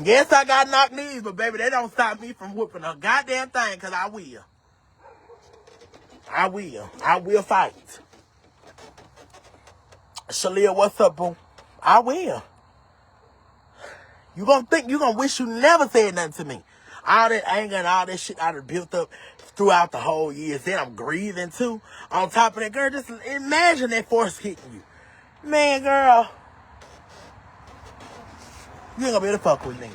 Yes, I got knocked knees, but baby, they don't stop me from whooping a goddamn thing, because I will. I will fight. Shalia, what's up, boo? I will. You gonna wish you never said nothing to me. All that anger and all that shit I done built up throughout the whole years. Then I'm grieving too. On top of that, girl, just imagine that force hitting you. Man, girl. You ain't gonna be able to fuck with me.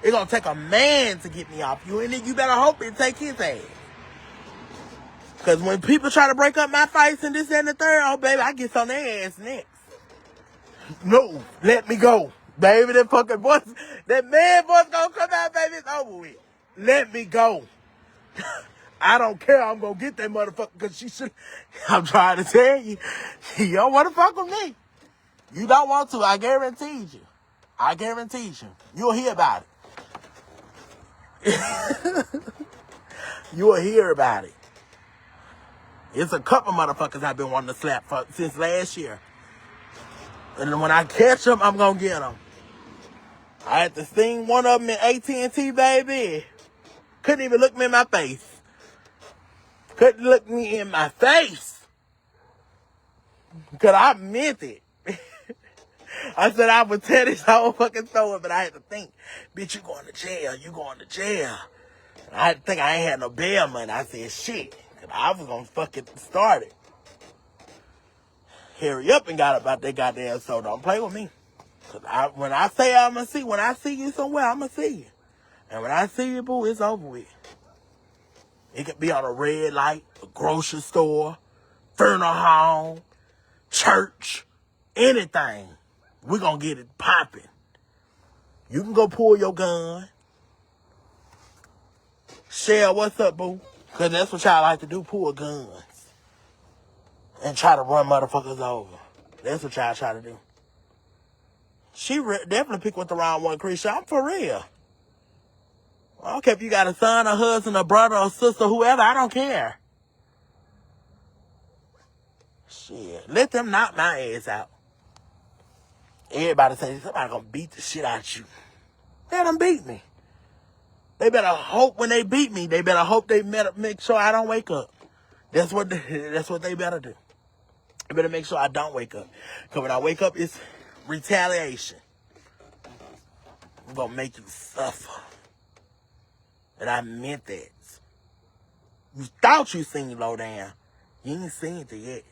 It's gonna take a man to get me off you, and then you better hope it take his ass. Because when people try to break up my fights and this, that, and the third, oh, baby, I get on their ass next. No, let me go. Baby, that fucking voice, that man voice gonna come out, baby, it's over with. Let me go. I don't care, I'm gonna get that motherfucker, because she should. I'm trying to tell you, you don't want to fuck with me. You don't want to, I guarantee you. I guarantee you. You'll hear about it. You'll hear about it. It's a couple motherfuckers I've been wanting to slap since last year. And when I catch them, I'm going to get them. I had to sting one of them in AT&T, baby. Couldn't even look me in my face. Couldn't look me in my face. Because I meant it. I said I would tear this whole fucking store, but I had to think, bitch, you going to jail. You going to jail. And I had to think I ain't had no bail money. I said, shit. Because I was going to fucking start it. Hurry up and got about that goddamn store. Don't play with me. Because when I say I'm going to see, when I see you somewhere, I'm going to see you. And when I see you, boo, it's over with. It could be on a red light, a grocery store, funeral home, church, anything. We're going to get it popping. You can go pull your gun. Shell, what's up, boo? Because that's what y'all like to do, pull guns. And try to run motherfuckers over. That's what y'all try to do. She definitely picked with the wrong one, Chris. I'm for real. I don't care if you got a son, a husband, a brother, a sister, whoever. I don't care. Shit. Let them knock my ass out. Everybody say somebody gonna beat the shit out you. Let them beat me. They better hope when they beat me, they better hope they make sure I don't wake up. That's what they better do. They better make sure I don't wake up. Because when I wake up, it's retaliation. I'm gonna make you suffer. And I meant that. You thought you seen low down. You ain't seen it yet.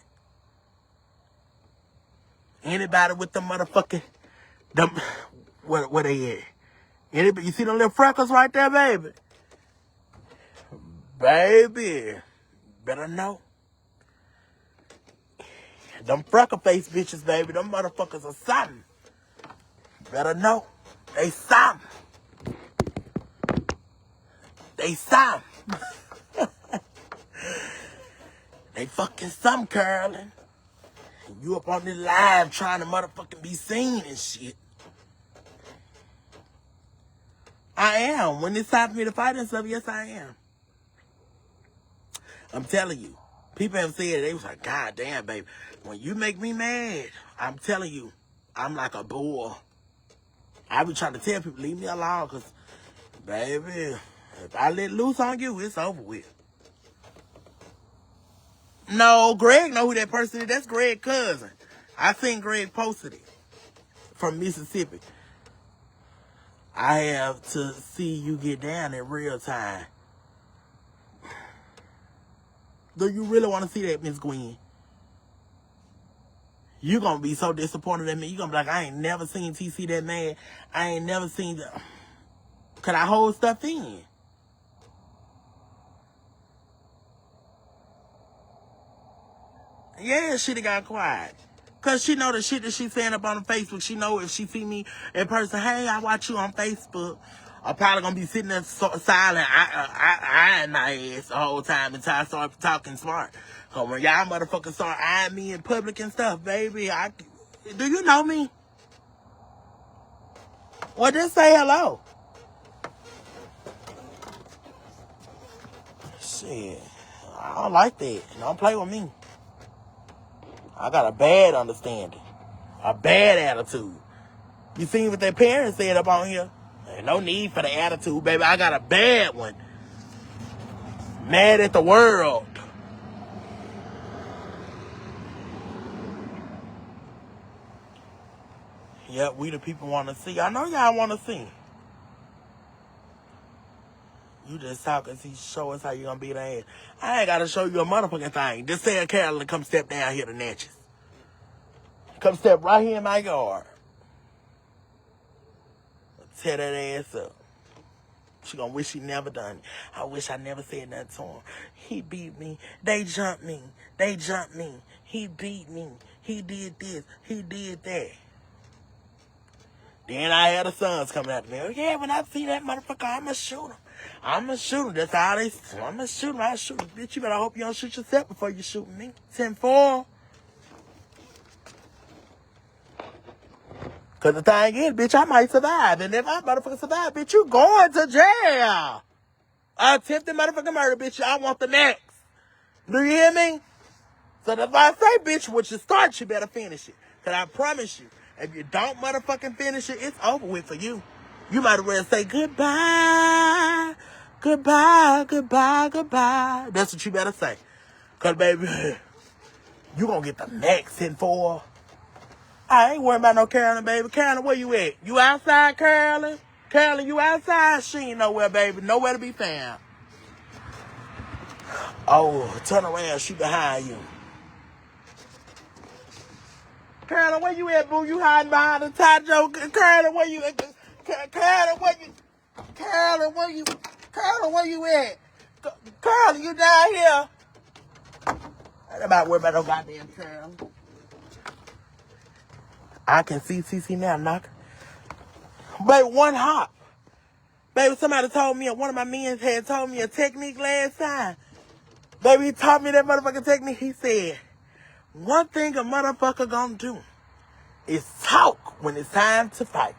Anybody with the motherfucking where they at? Anybody, you see them little freckles right there, baby? Baby, better know. Them freckle face bitches, baby, them motherfuckers are something. Better know. They something. They something. They fucking something, Carolyn. You up on this live trying to motherfucking be seen and shit. I am. When it's time for me to fight and stuff, yes, I am. I'm telling you. People have said, they was like, God damn, baby. When you make me mad, I'm telling you, I'm like a bull. I be trying to tell people, leave me alone, because, baby, if I let loose on you, it's over with. No, Greg know who that person is. That's Greg's cousin. I seen Greg posted it from Mississippi. I have to see you get down in real time. Do you really want to see that, Miss Gwen? You gonna be so disappointed in me. You gonna be like, I ain't never seen TC that mad. I ain't never seen the... Could I hold stuff in? Yeah, she got quiet. Because she know the shit that she's saying up on Facebook. She know if she see me in person, hey, I watch you on Facebook, I'm probably going to be sitting there silent, eyeing my ass the whole time until I start talking smart. Because when y'all motherfuckers start eyeing me in public and stuff, baby, do you know me? Well, just say hello. Shit, I don't like that. Don't play with me. I got a bad understanding. A bad attitude. You seen what their parents said up on here? Ain't no need for the attitude, baby. I got a bad one. Mad at the world. Yep, we the people want to see. I know y'all want to see. You just talk and show us how you gonna beat her ass. I ain't gotta show you a motherfucking thing. Just tell Carolyn to come step down here to Natchez. Come step right here in my yard. Tear that ass up. She gonna wish she never done it. I wish I never said nothing to him. He beat me. They jumped me. They jumped me. He beat me. He did this. He did that. Then I had the sons coming at me. Oh, yeah, when I see that motherfucker, I'ma shoot him. I'ma shoot him. That's how they... I'ma shoot him. I shoot him. Bitch, you better hope you don't shoot yourself before you shoot me. 10-4. Because the thing is, bitch, I might survive. And if I motherfucker survive, bitch, you going to jail. Attempted motherfucking murder, bitch. I want the next. Do you hear me? So that's why I say, bitch, once you start, you better finish it. Because I promise you, if you don't motherfucking finish it, it's over with for you. You might as well say goodbye. Goodbye, goodbye, goodbye. That's what you better say. Because, baby, you going to get the next 10-4. I ain't worried about no Carolyn, baby. Carolyn, where you at? You outside, Carolyn? Carolyn, you outside? She ain't nowhere, baby. Nowhere to be found. Oh, turn around. She behind you. Carolyn, where you at, boo? You hiding behind the tie joke. Carolyn, where you at? Carolyn, where you... Carolyn, where you... Carolyn, where you at? Carolyn, you down here? I ain't about to worry about no goddamn Carolyn. I can see CC now, knock. Baby, one hop. Baby, somebody told me, one of my men had told me a technique last time. Baby, he taught me that motherfucking technique. He said, one thing a motherfucker gonna do is talk when it's time to fight.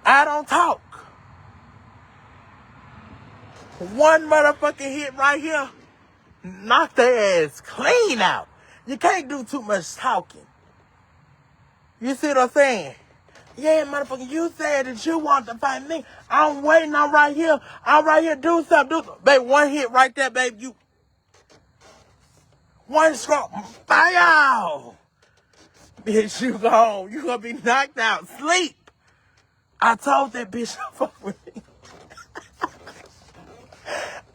I don't talk. One motherfucking hit right here, knock their ass clean out. You can't do too much talking. You see what I'm saying? Yeah, motherfucker, you said that you want to fight me. I'm waiting. I'm right here. I'm right here. Do something. Baby, one hit right there, baby. You one stroke. Fire! Bitch, you gone. You gonna be knocked out. Sleep. I told that bitch don't fuck with me.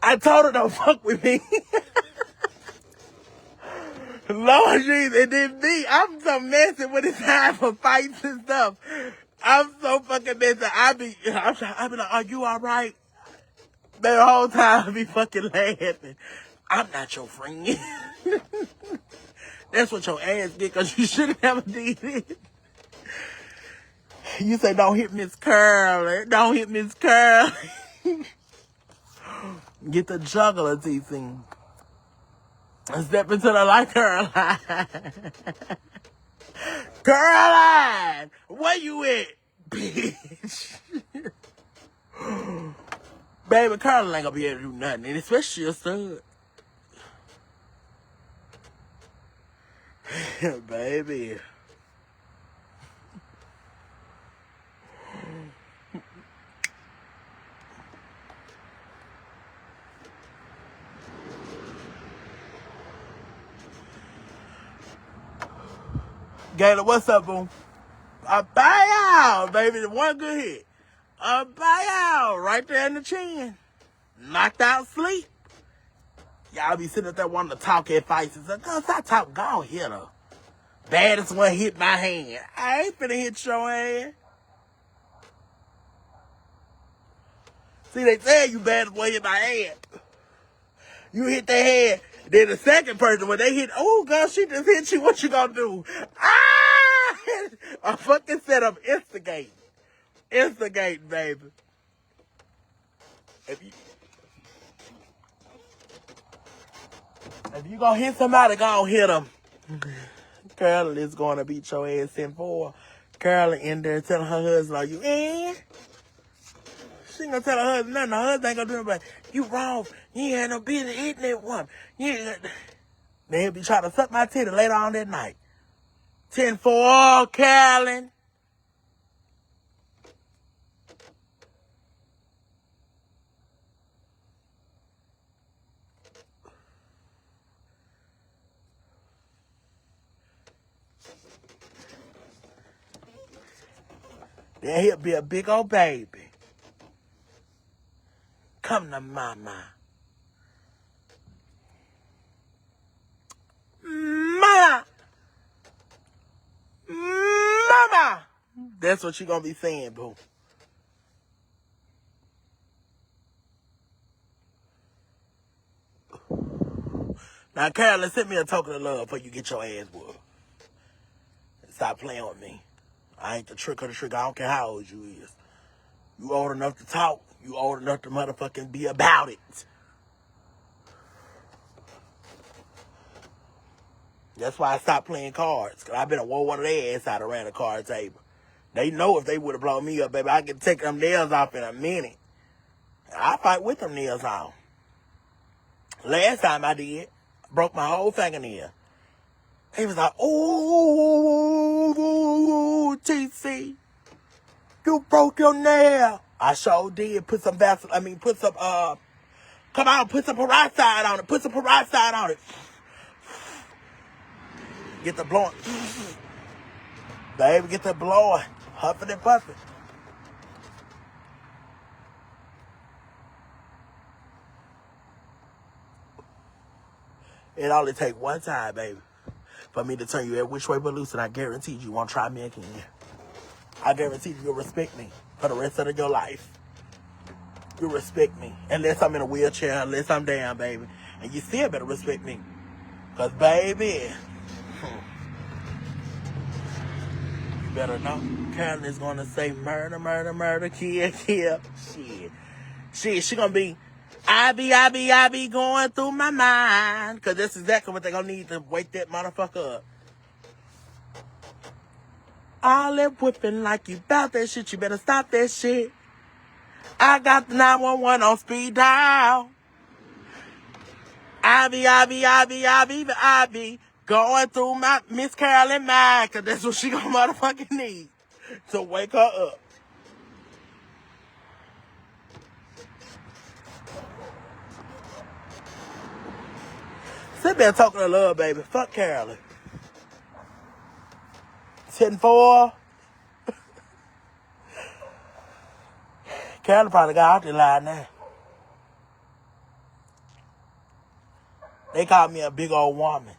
I told her don't fuck with me. Lord Jesus, it didn't be. I'm so messy when it's time for fights and stuff. I'm so fucking messy. I be like, are you all right? The whole time I be fucking laughing. I'm not your friend. That's what your ass get, because you shouldn't have did it. You say, don't hit Miss Curly. Don't hit Miss Curly. Get the juggler, TC. And step into the light, Caroline. Caroline! Where you at, bitch? Baby, Caroline ain't gonna be able to do nothing, and especially your son. Baby. Gayla, what's up, boo? A buyout, baby. One good hit. A buyout right there in the chin. Knocked out sleep. Y'all be sitting up there wanting to talk at fights and say, "Cause I talk, go hit her." Baddest one hit my hand. I ain't finna hit your ass. See, they say you baddest one hit my hand. You hit their head. Then the second person, when they hit, oh, God, she just hit you. What you gonna do? Ah! A fucking setup. Instigate. Instigate, baby. If you gonna hit somebody, go hit them. Carolyn is gonna beat your ass in 4. Carolyn in there telling her husband, like, you in? She ain't gonna tell her husband nothing. Her husband ain't gonna do nothing. You wrong. You ain't had no business hitting that woman. Then he'll be trying to suck my titty later on that night. 10-4, Carolyn. Then he'll be a big old baby. Come to mama. Mama. Mama. That's what you gonna be saying, boo. Now, Carolyn, send me a token of love before you get your ass whooped. Stop playing with me. I ain't the trick or the trick. I don't care how old you is. You old enough to talk. You old enough to motherfucking be about it. That's why I stopped playing cards. Because I been a whoa one of their ass out around the card table. They know if they would have blown me up, baby, I could take them nails off in a minute. I fight with them nails off. Last time I did, I broke my whole fingernail. He was like, "Ooh, TC, you broke your nail." I sure did. Put some Vaseline. Put some come on, put some peroxide on it. Put some peroxide on it. Get the blowing, baby. Get the blowing, huffing and puffing. It only take one time, baby, for me to turn you every which way but loose, and I guarantee you won't try me again. I guarantee you'll respect me for the rest of your life. You respect me. Unless I'm in a wheelchair, unless I'm down, baby. And you still better respect me. Because, baby, you better know. Carolyn is going to say murder, murder, murder, kill, kill. Shit, she going to be, I be going through my mind. Because that's exactly what they're going to need to wake that motherfucker up. All that whipping like you bout that shit. You better stop that shit. I got the 911 on speed dial. I be Going through my Miss Carolyn mind, cause that's what she gonna motherfucking need to wake her up. Sit there talking to love, baby. Fuck Carolyn. 10-4. Carolyn probably got out the line now. They called me a big old woman.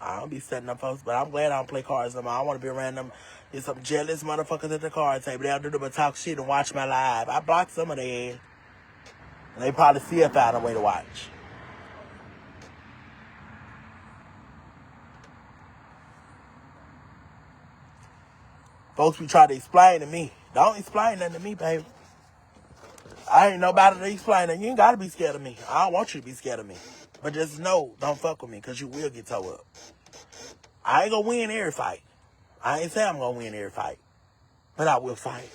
I don't be setting up folks, but I'm glad I don't play cards no more. I want to be around them. There's some jealous motherfuckers at the card table. They'll do them but talk shit and watch my live. I blocked some of their ass. And they probably see if I had a way to watch. Folks be trying to explain to me. Don't explain nothing to me, baby. I ain't nobody to explain it. You ain't got to be scared of me. I don't want you to be scared of me. But just know, don't fuck with me, because you will get towed up. I ain't going to win every fight. I ain't saying I'm going to win every fight. But I will fight.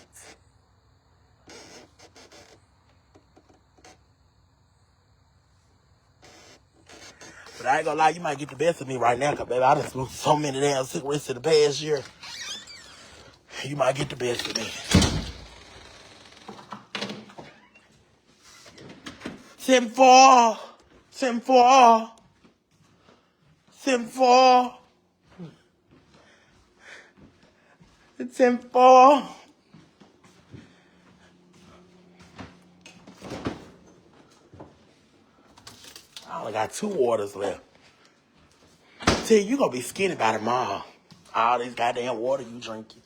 But I ain't going to lie, you might get the best of me right now, because, baby, I done smoked so many damn cigarettes in the past year. You might get the best of me. 10-4. 10-4. 10-4. 10-4. I only got 2 waters left. Tell you gonna be skinny by tomorrow. All this goddamn water you drinking.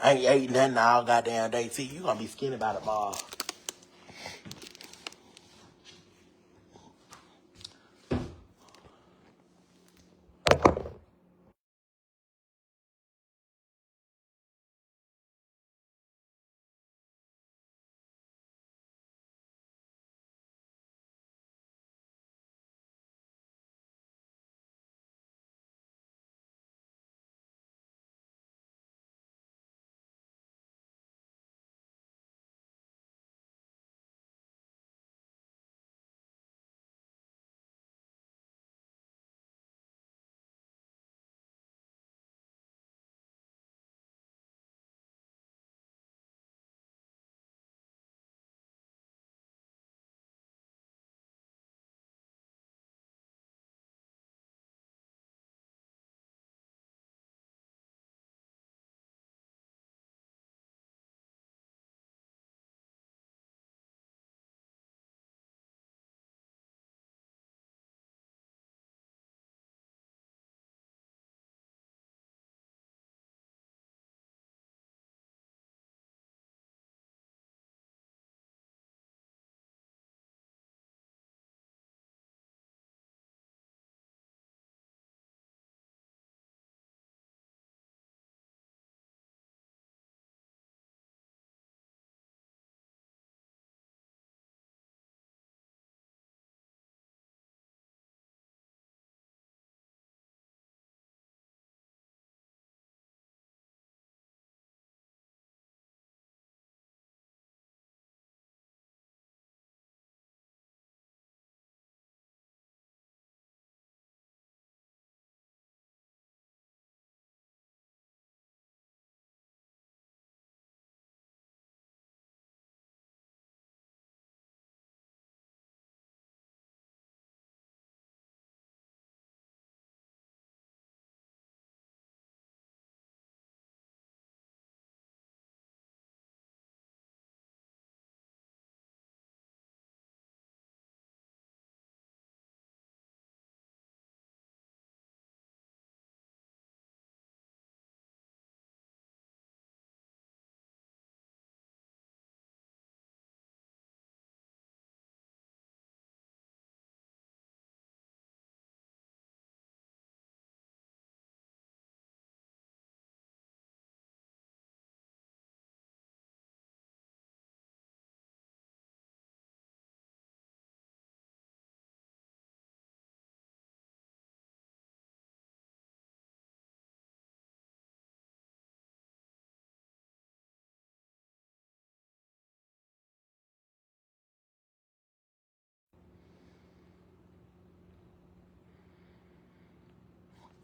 I ain't ate nothing all goddamn day. T, you gonna be skinny by tomorrow.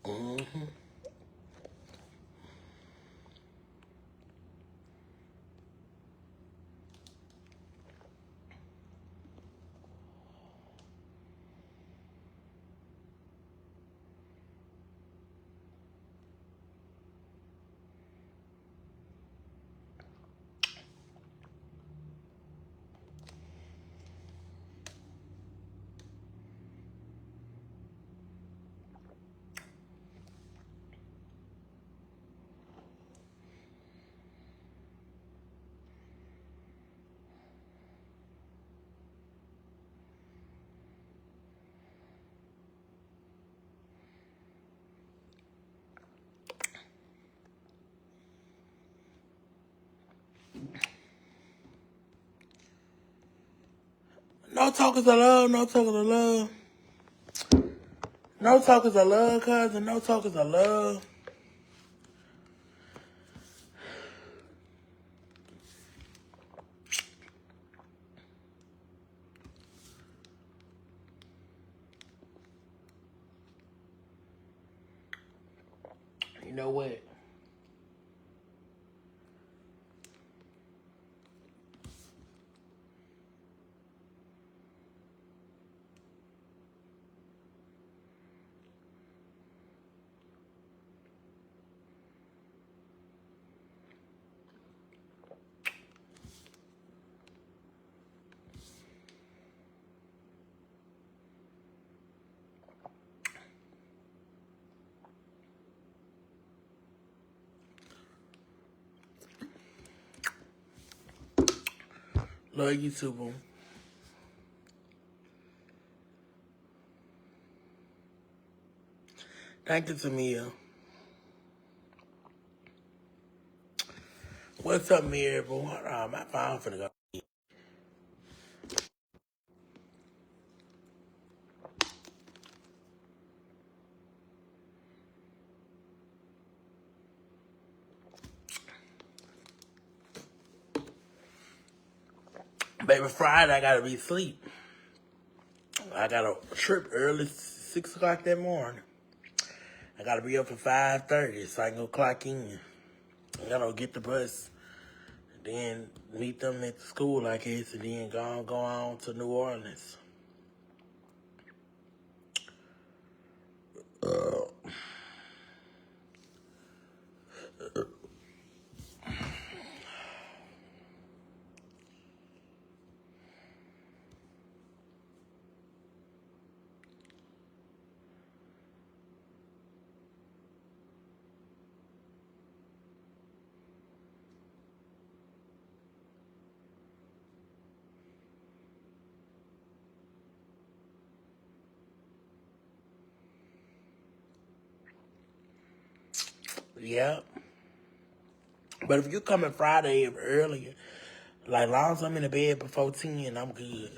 Mm-hmm. No talkers of love, no talkers of love. No talkers of love, cousin, no talkers of love. You know what? Love you too, boo. Thank you, Tamia. What's up, Mary, boo? Hold on, my phone finna go. Baby, Friday, I gotta be asleep. I got a trip early, 6 o'clock that morning. I gotta be up at 5:30 so I can go clock in. I gotta get the bus, then meet them at the school, I guess, and then go on to New Orleans. Yeah. But if you coming Friday earlier, like long as I'm in the bed before 10, I'm good.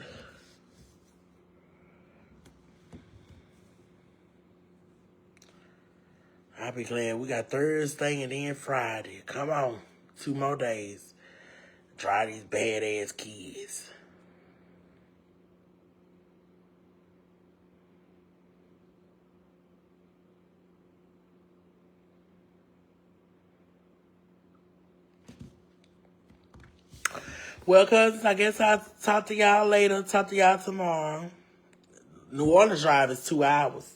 I'll be glad. We got Thursday and then Friday. Come on. 2 more days. Try these badass kids. Well, cousins, I guess I'll talk to y'all later. Talk to y'all tomorrow. New Orleans drive is 2 hours.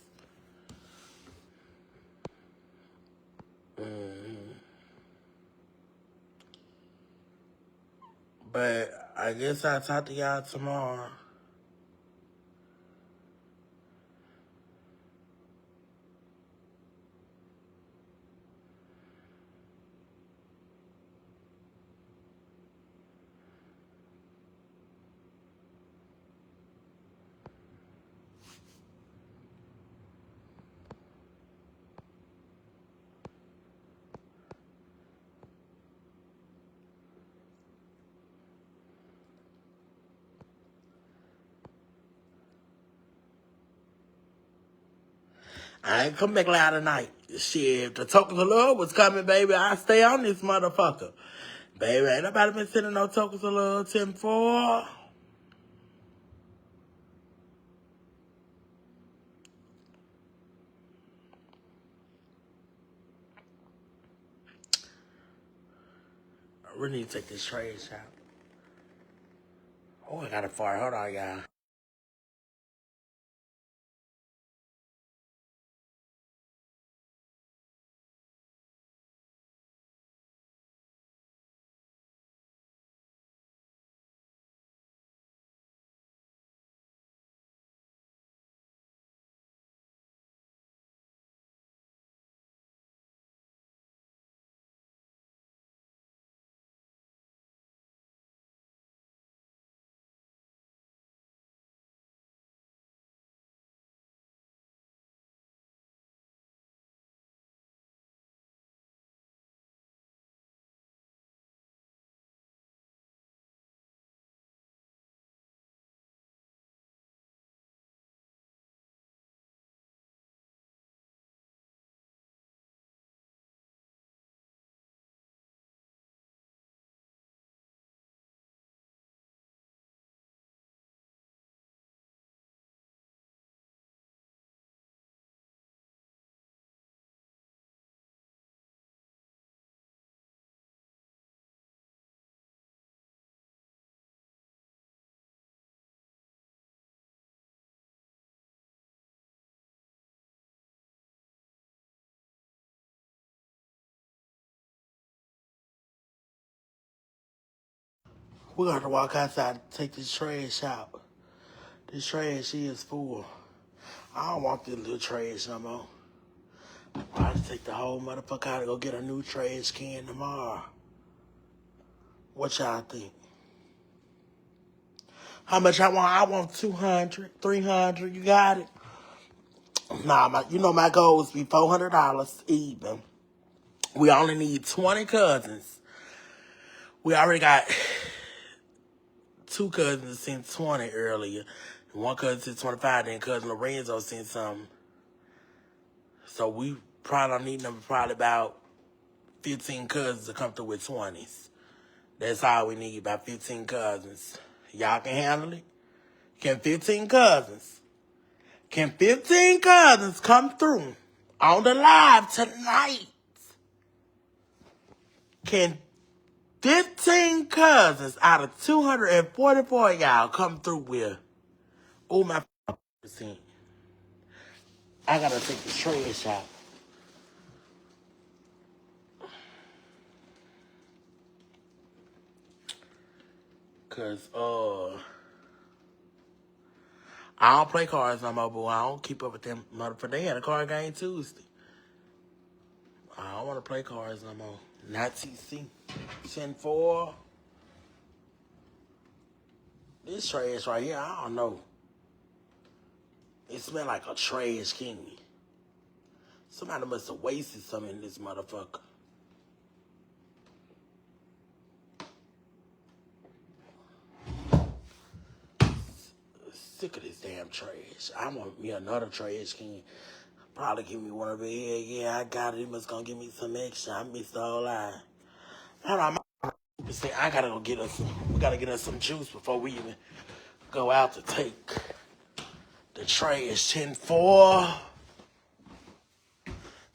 But I guess I'll talk to y'all tomorrow. I ain't come back loud tonight. Shit, if the tokens of love was coming, baby, I stay on this motherfucker. Baby, ain't nobody been sending no tokens of love 10-4. I really need to take this trash out. Oh, I got a fart. Hold on, y'all. We're going to walk outside and take this trash out. This trash is full. I don't want this little trash no more. I'll have to take the whole motherfucker out and go get a new trash can tomorrow. What y'all think? How much I want? I want 200, 300. You got it? Nah, you know my goal is to be $400 even. We only need 20 cousins. We already got 2 cousins sent 20 earlier. One cousin sent 25, then cousin Lorenzo sent something. So we probably don't need them probably about 15 cousins to come through with 20s. That's all we need, about 15 cousins. Y'all can handle it? Can 15 cousins come through on the live tonight? Can 15 cousins out of 244 y'all come through with? Oh, my percent. I gotta take the trash out. Cause I don't play cards no more, boy. I don't keep up with them motherfuckers. They had a card game Tuesday. I don't want to play cards no more. Not TC. 10-4. This trash right here, I don't know. It smell like a trash can. Somebody must have wasted something in this motherfucker. Sick of this damn trash. I want me another trash can. Probably give me one of it. Yeah, I got it. He must gonna give me some extra. I missed the whole line. Hold on, I gotta go get us. We gotta get us some juice before we even go out to take the trash. 10-4.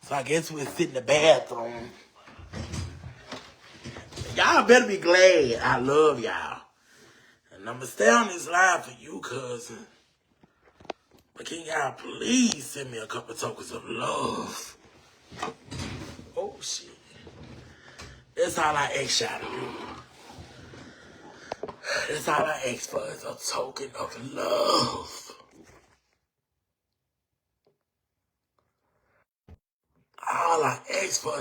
So I guess we'll sit in the bathroom. Y'all better be glad I love y'all. And I'm gonna stay on this line for you, cousin. But can y'all please send me a couple tokens of love? Oh, shit. That's all I ask y'all to do. That's all I ask for is a token of love. All I ask for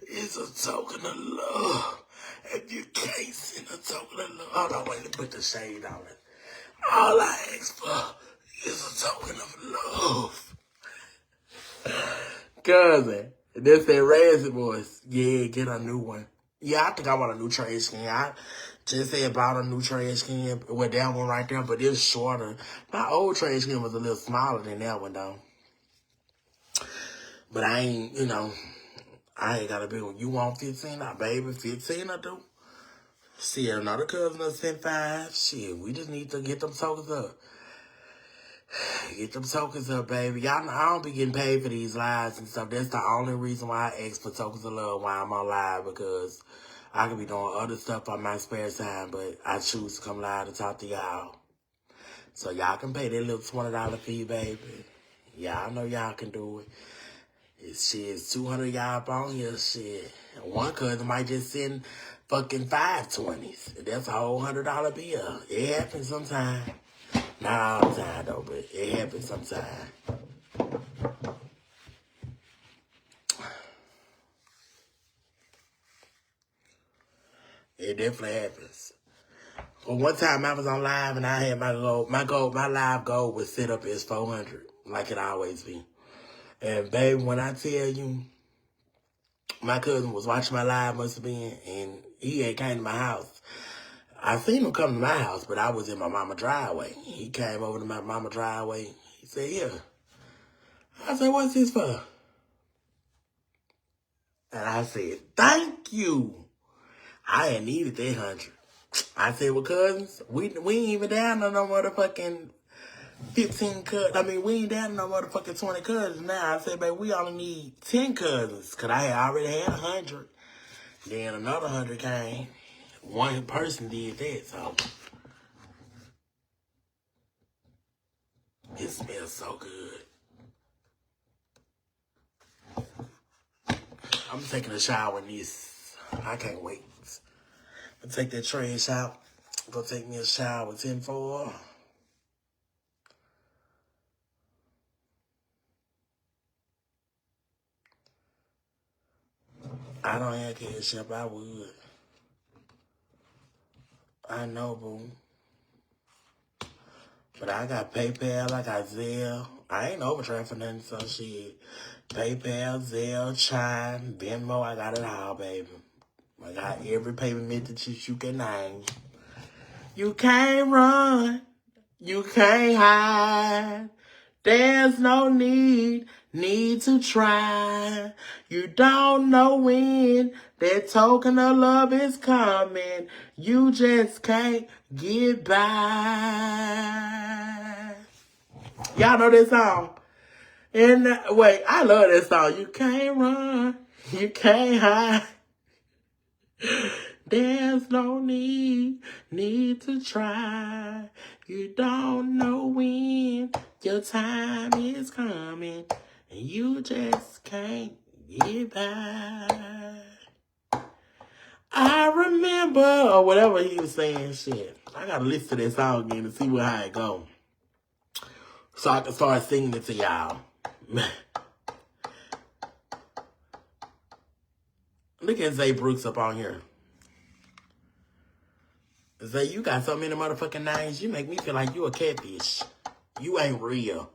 is a token of love. If you can't send a token of love, hold on, wait, let me put the shade on it. All I ask for is a token of love. Cousin, that's that Razzie voice. Yeah, get a new one. Yeah, I think I want a new trash can. I just said about a new trash can with that one right there, but it's shorter. My old trash can was a little smaller than that one, though. But I ain't, I ain't got a big one. You want 15? Now, baby, 15 I do. See, another cousin that sent 5. Shit, we just need to get them tokens up. Get them tokens up, baby. Y'all know I don't be getting paid for these lives and stuff. That's the only reason why I ask for tokens of love while I'm on live, because I could be doing other stuff on my spare time, but I choose to come live to talk to y'all. So y'all can pay that little $20 fee, baby. Y'all know y'all can do it. It's 200 y'all up on here, shit. One cousin might just send fucking 520s. That's a whole $100 bill. It happens sometimes. Not all the time, though, but it happens sometimes. It definitely happens. But one time I was on live and I had my live goal was set up as 400, like it always be. And baby, when I tell you, my cousin was watching my live, must have been, and he had came to my house. I seen him come to my house, but I was in my mama driveway. He came over to my mama driveway. He said, "Yeah." I said, "What's this for?" And I said, "Thank you. I had needed that 100. I said, "Well, cousins, we ain't even down to no motherfucking 15 cousins. I mean, we ain't down to no motherfucking 20 cousins now." I said, "Baby, we only need 10 cousins." Because I had already had 100. Then another 100 came. One person did that, so it smells so good. I'm taking a shower in this. I can't wait. I'm gonna take that trash out. Go take me a shower. 10-4. I don't have cash up. I would. I know, boo. But I got PayPal. I got Zelle. I ain't overdraft for nothing, so shit. PayPal, Zelle, Chime, Venmo. I got it all, baby. I got every payment method that you can name. You can't run. You can't hide. There's no need to try. You don't know when that token of love is coming. You just can't get by. Y'all know this song? And wait, I love this song. You can't run. You can't hide. There's no need to try. You don't know when your time is coming, and you just can't get by. I remember, or whatever he was saying, shit. I gotta listen to that song again to see how it go, so I can start singing it to y'all. Look at Zay Brooks up on here. Zay, you got so many motherfucking names, you make me feel like you a catfish. You ain't real.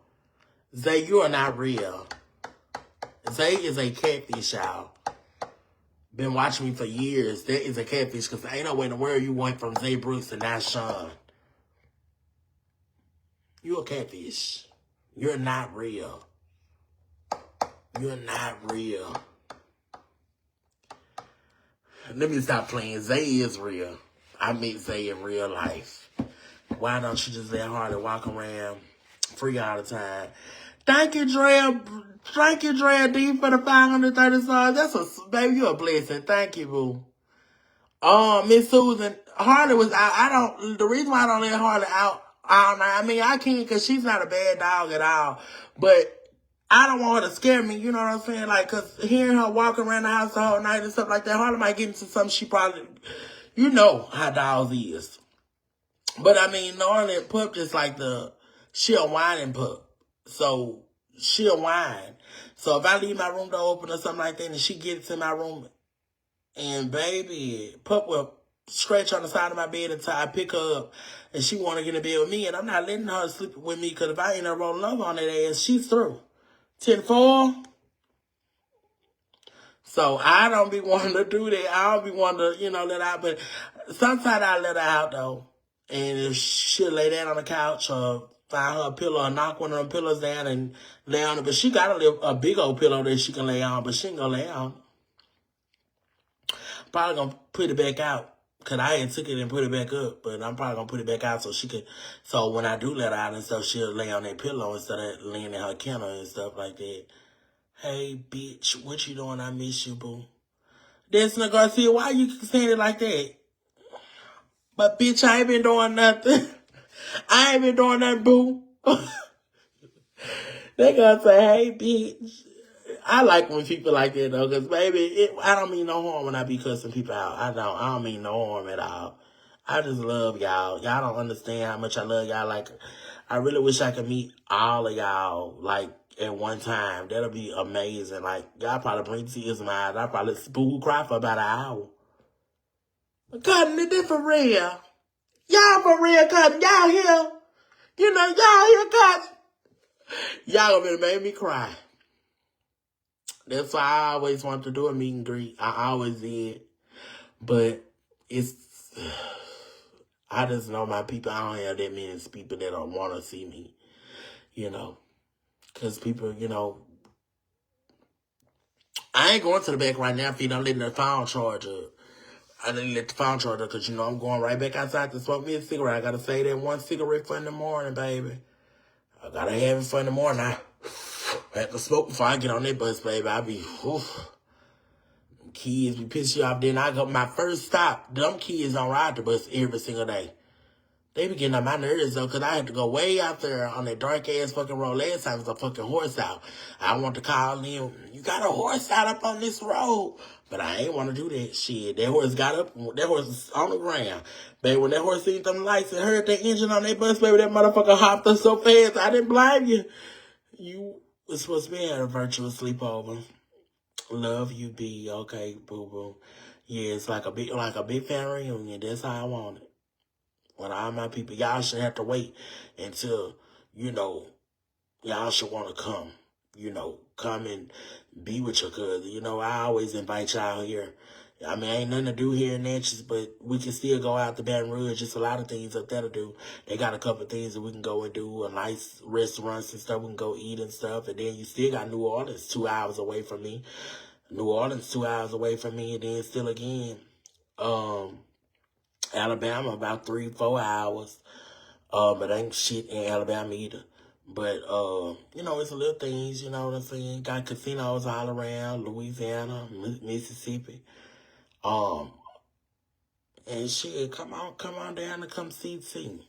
Zay, you are not real. Zay is a catfish, y'all. Been watching me for years. That is a catfish, because ain't no way in the world you went from Zay Brooks to not Sean. You a catfish. You're not real. You're not real. Let me stop playing. Zay is real. I meet Zay in real life. Why don't you just let Harley walk around free all the time? Thank you, Drea. Thank you, Drea D, for the 530 stars. That's a, baby, you a blessing. Thank you, boo. Miss Susan, Harley was out. The reason why I don't let Harley out all night, I mean, I can't, because she's not a bad dog at all. But I don't want her to scare me, you know what I'm saying? Like, because hearing her walk around the house the whole night and stuff like that, Harley might get into something she probably, you know how dogs is. But I mean, normally pup just like she'll whine and pup. So she'll whine. So if I leave my room door open or something like that and she gets in my room and baby, pup will scratch on the side of my bed until I pick her up and she want to get in bed with me, and I'm not letting her sleep with me, because if I ain't rolling love on that ass, she's through. 10-4. So I don't be wanting to do that. I don't be wanting to, let out. But sometimes I let her out, though. And if she'll lay down on the couch or find her a pillow or knock one of them pillows down and lay on it. But she got a big old pillow that she can lay on, but she ain't going to lay on. Probably going to put it back out Cause I had took it and put it back up, but I'm probably gonna put it back out so she could. So when I do let her out and stuff, she'll lay on that pillow instead of laying in her kennel and stuff like that. Hey, bitch, what you doing? I miss you, boo. Destiny Garcia, why you saying it like that? But bitch, I ain't been doing nothing. I ain't been doing nothing, boo. They gonna say, hey, bitch. I like when people like that though, cause baby, I don't mean no harm when I be cussing people out. I don't mean no harm at all. I just love y'all. Y'all don't understand how much I love y'all. Like, I really wish I could meet all of y'all, like, at one time. That'll be amazing. Like, y'all probably bring tears to my eyes. I probably spool cry for about an hour. Cutting it for real. Y'all for real, cutting. Y'all here. You know, y'all here, cutting. Y'all gonna make me cry. That's why I always wanted to do a meet and greet. I always did. But it's, I just know my people, I don't have that many people that don't want to see me, you know. Because people, you know, I ain't going to the back right now if you don't let the phone charge up. I didn't let the phone charge up because, you know, I'm going right back outside to smoke me a cigarette. I got to save that one cigarette for in the morning, baby. I got to have it for in the morning. I have to smoke before I get on that bus, baby. I be, oof. Kids be piss you off. Then I go my first stop. Them kids don't ride the bus every single day. They be getting on my nerves though, cause I had to go way out there on that dark ass fucking road. Last time was a fucking horse out. I want to call them. You got a horse out up on this road, but I ain't want to do that shit. That horse got up. That horse was on the ground. Baby, when that horse seen them lights and heard the engine on that bus, baby, that motherfucker hopped up so fast. I didn't blame you. You was supposed to be at a virtual sleepover. Love you, B. Okay, boo boo. Yeah, it's like a big family reunion. That's how I want it. When all my people, y'all should have to wait until, you know, y'all should want to come. You know, come and be with your cousin. You know, I always invite y'all here. I mean, ain't nothing to do here in Natchez, but we can still go out to Baton Rouge. Just a lot of things up there to do. They got a couple of things that we can go and do. A nice restaurants and stuff. We can go eat and stuff. And then you still got New Orleans 2 hours away from me. New Orleans 2 hours away from me. And then still again, Alabama about 3-4 hours. But ain't shit in Alabama either. But, you know, it's a little things, you know what I'm saying? Got casinos all around, Louisiana, Mississippi. And shit, come on down and come see me.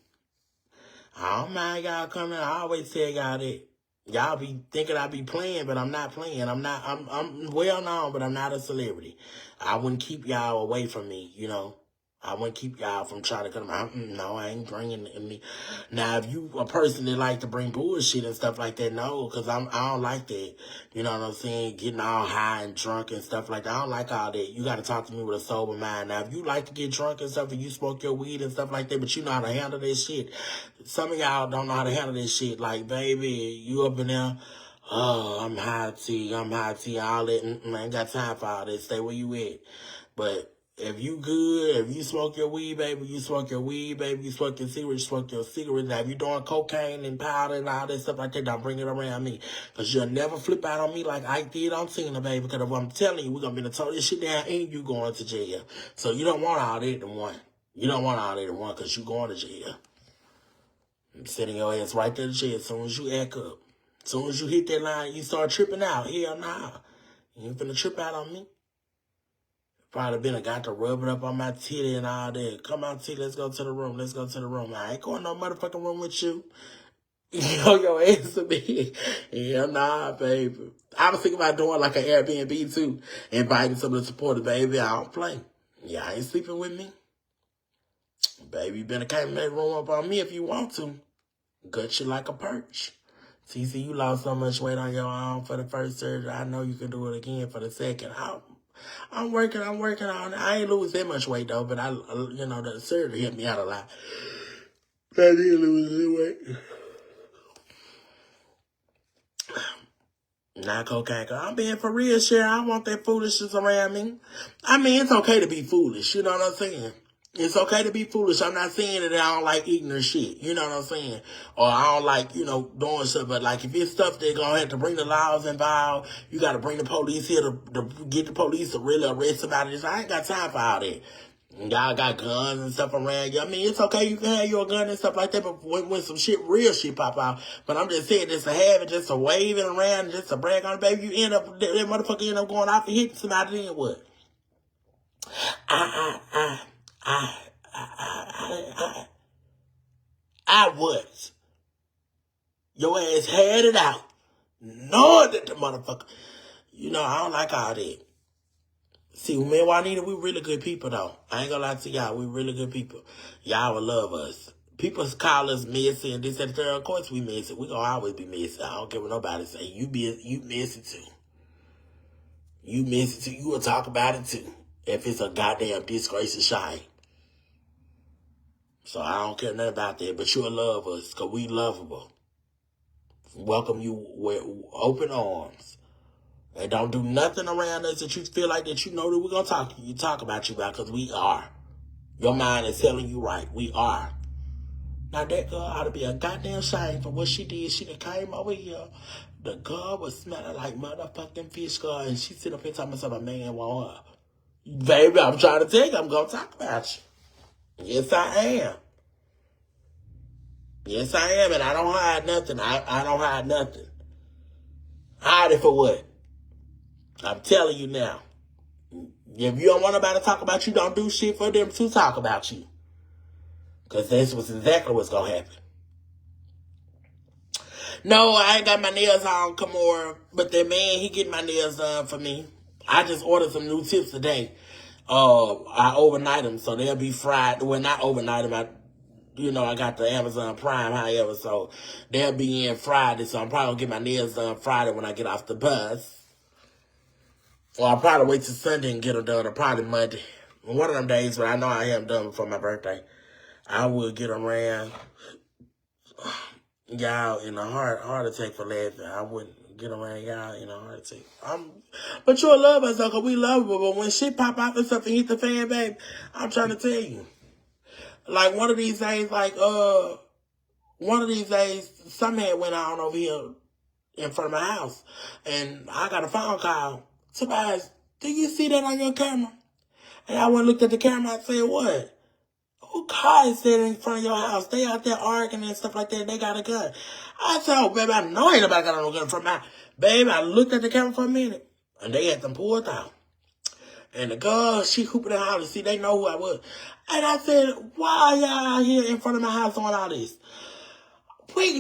I don't mind y'all coming. I always tell y'all that. Y'all be thinking I be playing, but I'm not playing. I'm well known, but I'm not a celebrity. I wouldn't keep y'all away from me, you know. I wouldn't keep y'all from trying to come out. No, I ain't bringing me. Now, if you a person that like to bring bullshit and stuff like that, no, because I don't like that. You know what I'm saying? Getting all high and drunk and stuff like that. I don't like all that. You got to talk to me with a sober mind. Now, if you like to get drunk and stuff and you smoke your weed and stuff like that, but you know how to handle this shit. Some of y'all don't know how to handle this shit. Like, baby, you up in there. Oh, I'm high tea, all that. I ain't got time for all that. Stay where you at. But if you good, if you smoke your weed, baby, you smoke your weed, baby. You smoke your cigarettes, you smoke your cigarettes. Now, if you doing cocaine and powder and all that stuff like that, don't bring it around me. Because you'll never flip out on me like I did on Tina, baby. Because if I'm telling you, we're going to be to tote this shit down and you going to jail. So you don't want all that in one. You don't want all that in one because you going to jail. I'm sending your ass right to the jail as soon as you act up. As soon as you hit that line, you start tripping out. Hell nah. You ain't finna trip out on me. Probably been got to rub it up on my titty and all that. Come on, T, let's go to the room. Let's go to the room. I ain't going no motherfucking room with you. You know your ass to me. Yeah, nah, baby. I was thinking about doing like an Airbnb too. Inviting some of the supporters, baby. I don't play. Yeah, I ain't sleeping with me. Baby, you better come in that room up on me if you want to. Gut you like a perch. TC, you lost so much weight on your arm for the first surgery. I know you can do it again for the second. I'm working on it. I ain't lose that much weight, though, but you know, the surgery hit me out a lot. I did lose weight. Not cocaine. I'm being for real, Sharon. I want that foolishness around me. I mean, it's okay to be foolish. You know what I'm saying? It's okay to be foolish. I'm not saying that I don't like ignorant shit. You know what I'm saying? Or I don't like, you know, doing stuff. But like if it's stuff they're going to have to bring the laws involved, you got to bring the police here to get the police to really arrest somebody. I ain't got time for all that. Y'all got guns and stuff around you. I mean, it's okay, you can have your gun and stuff like that, but when some real shit pop out. But I'm just saying, just to have it, just to wave it around, just to brag on it, baby, you end up, that motherfucker end up going off and hitting somebody, then what? I was. Your ass had it out. Knowing that the motherfucker, I don't like all that. See, me and Juanita, we really good people, though. I ain't gonna lie to y'all, we really good people. Y'all will love us. People call us messy and this and that. Of course we messy. We gonna always be messy. I don't care what nobody say. You messy too. You messy too. You will talk about it too. If it's a goddamn disgrace and shame. So I don't care nothing about that. But you'll love us because we lovable. Welcome you with open arms. And don't do nothing around us that you feel like that that we're going to talk about you about, because we are. Your mind is telling you right. We are. Now that girl ought to be a goddamn shame for what she did. She done came over here. The girl was smelling like motherfucking fish girl, and she sit up here talking about a man want her. Baby, I'm trying to tell you, I'm going to talk about you. Yes, I am. Yes, I am, and I don't hide nothing. I don't hide nothing. Hide it for what? I'm telling you now. If you don't want nobody to talk about you, don't do shit for them to talk about you. Because that's exactly what's going to happen. No, I ain't got my nails on, Kamora. But that man, he getting my nails done for me. I just ordered some new tips today. I overnight them, so they'll be fried. Well, not overnight them. I got the Amazon Prime, however, so they'll be in Friday. So I'm probably going to get my nails done Friday when I get off the bus. Or I'll probably wait till Sunday and get them done, or probably Monday. One of them days, but I know I have them done before my birthday. I will get around. Y'all in a heart attack for laughing. I wouldn't get around y'all in a heart attack. But you'll love us, though, because we love her. But when shit pop out and stuff and hit the fan, babe, I'm trying to tell you. Like, one of these days, some man went on over here in front of my house. And I got a phone call. Somebody asked, do you see that on your camera? And I went and looked at the camera and said, what? Who car is sitting in front of your house? They out there arguing and stuff like that. They got a gun. I said, oh, baby, I know ain't nobody got no gun in front of my house. Baby, I looked at the camera for a minute. And they had them pulled out. And the girl, she hooping and hollering. See, they know who I was. And I said, why are y'all out here in front of my house doing all this?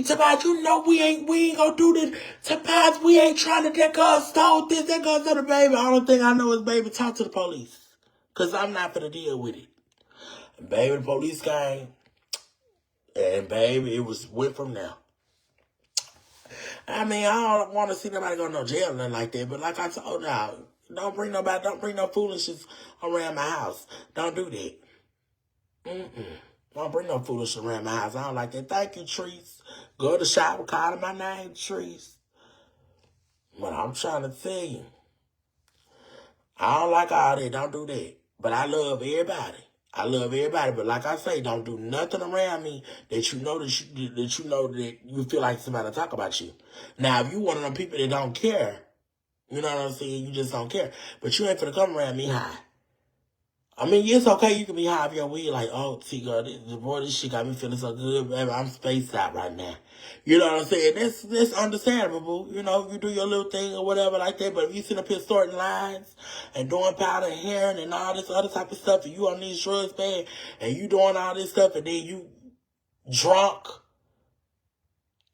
Tobias, we ain't gonna do this. Tobias, we ain't trying to, that girl stole this, that girl stole the baby. All the thing I know is, baby, talk to the police. Because I'm not gonna deal with it. And baby, the police came. And baby, went from there. I mean, I don't want to see nobody go to no jail or nothing like that. But like I told y'all, don't bring no foolishness around my house. Don't do that. Don't bring no foolishness around my house. I don't like that. Thank you, Trees. Go to the shower, calling my name, Trees. But I'm trying to tell you, I don't like all that. Don't do that. But I love everybody. But like I say, don't do nothing around me that you know that you feel like somebody talk about you. Now, if you one of them people that don't care, you know what I'm saying? You just don't care. But you ain't finna come around me high. I mean, it's okay. You can be high off your weed, like, oh, see, girl, this shit got me feeling so good, baby. I'm spaced out right now. You know what I'm saying? That's understandable. You do your little thing or whatever like that. But if you sit up here sorting lines and doing powder and heroin and all this other type of stuff, and you on these drugs, man, and you doing all this stuff, and then you drunk,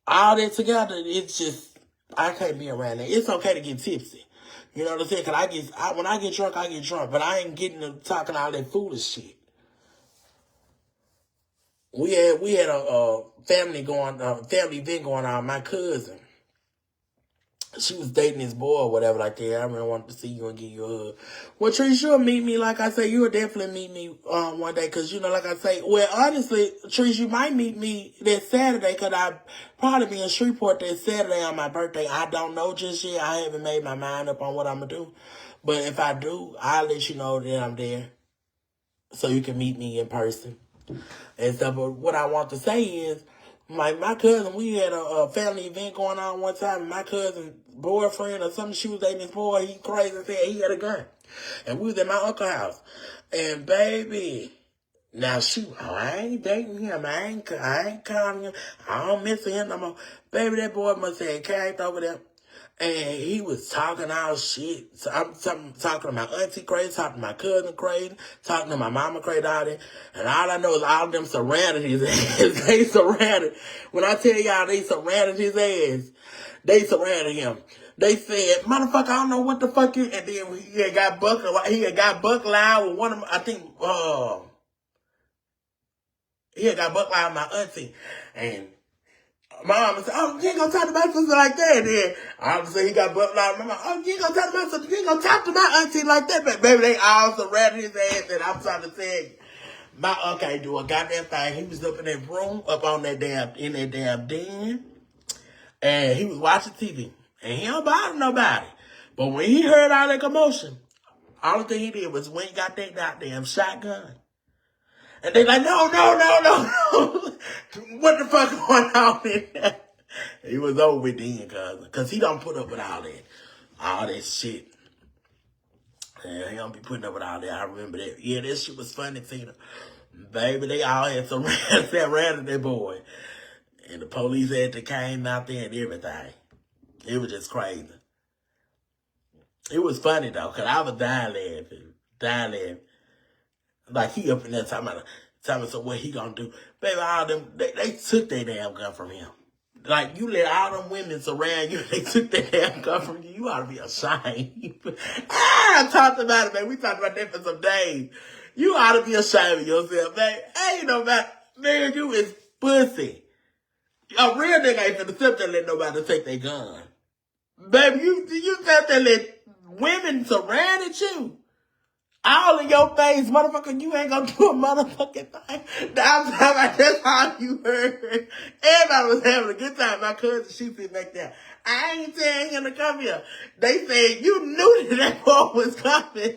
all that together, it's just, I can't be around that. It's okay to get tipsy. You know what I'm saying? Because when I get drunk, I get drunk. But I ain't getting to talking all that foolish shit. We had a family event going on. My cousin, she was dating this boy or whatever like that. I really wanted to see you and give you a hug. Well, Trees, you'll meet me. Like I say, you'll definitely meet me one day. Because, like I say, well, honestly, Trees, you might meet me that Saturday. Because I probably be in Shreveport that Saturday on my birthday. I don't know just yet. I haven't made my mind up on what I'm going to do. But if I do, I'll let you know that I'm there. So you can meet me in person. And so, but what I want to say is, Like, my cousin, we had a family event going on one time, and my cousin's boyfriend or something, she was dating this boy, he crazy and said he had a gun. And we was at my uncle's house. And baby, now I ain't dating him. I ain't calling him. I don't miss him no more. Baby, that boy must have came over there. And he was talking all shit. So I'm talking to my auntie crazy, talking to my cousin crazy, talking to my mama crazy, all that. And all I know is all of them surrounded his ass. They surrounded. When I tell y'all they surrounded his ass, they surrounded him. They said, motherfucker, I don't know what the fuck you... And then he had got buck loud with one of them, I think, he had got buck loud with my auntie. And my mama said, oh, you ain't gonna talk to my sister like that. And then obviously he got butt loud. My mama, oh, you ain't gonna talk to my sister. You ain't gonna talk to my auntie like that. But baby, they all surrounded his ass. And I'm trying to tell you, my uncle ain't do a goddamn thing. He was up in that room, up on that in that damn den. And he was watching TV. And he don't bother nobody. But when he heard all that commotion, all the thing he did was when he got that goddamn shotgun. And they like, no. What the fuck going on in there? He was over with then, cousin. Because he don't put up with all that shit. Yeah, he don't be putting up with all that. I remember that. Yeah, that shit was funny, Tina. Baby, they all had surrounded that boy. And the police had to came out there and everything. It was just crazy. It was funny, though, because I was dying laughing. Like, he up in there talking about so what he gonna do. Baby, all them, they took their damn gun from him. Like, you let all them women surround you, they took their damn gun from you. You ought to be ashamed. I talked about it, man. We talked about that for some days. You ought to be ashamed of yourself, man. Ain't no matter, man, you is pussy. A real nigga ain't finna sit there and let nobody take their gun. Baby, you sat there and let women surround you. All in your face, motherfucker, you ain't gonna do a motherfucking thing. That's all you heard. Everybody was having a good time. My cousin, she sit back there. I ain't telling him to come here. They said, you knew that boy was coming.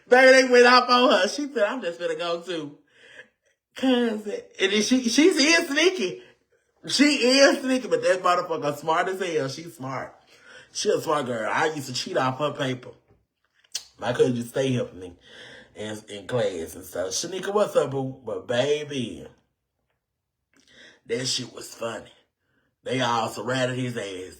Baby, they went off on her. She said, I'm just gonna go too. Cousin. And then she's sneaky. She is sneaky, but that motherfucker smart as hell. She's smart. She a smart girl. I used to cheat off her paper. My cousin just stay helping me in class and stuff. Shanika, what's up, boo? But baby, that shit was funny. They all surrounded his ass.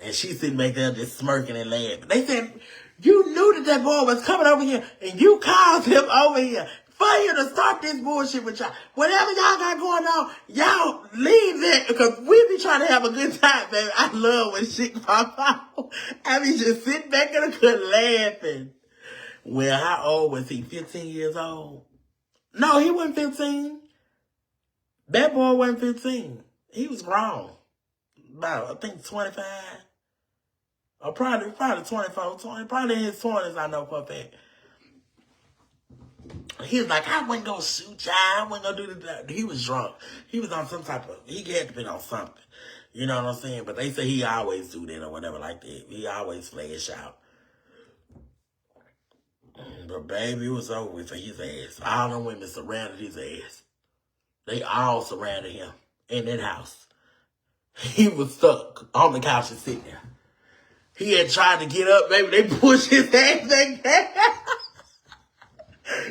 And she sitting back there just smirking and laughing. They said, you knew that boy was coming over here and you called him over here for you to start this bullshit with y'all. Whatever y'all got going on, y'all leave that because we be trying to have a good time, baby. I love when shit pop out. I be just sitting back in the cut laughing. Well, how old was he? 15 years old? No, he wasn't 15. That boy wasn't 15. He was grown. About, I think, 25. Or probably 24, 20. Probably in his 20s, I know for a fact. He was like, I wasn't going to shoot y'all. I wasn't going to do that. He was drunk. He was on some type of, he had to be on something. You know what I'm saying? But they say he always do that or whatever like that. He always flash out. But baby, it was over with for his ass. All them women surrounded his ass. They all surrounded him in that house. He was stuck on the couch and sitting there. He had tried to get up, baby. They pushed his ass back there.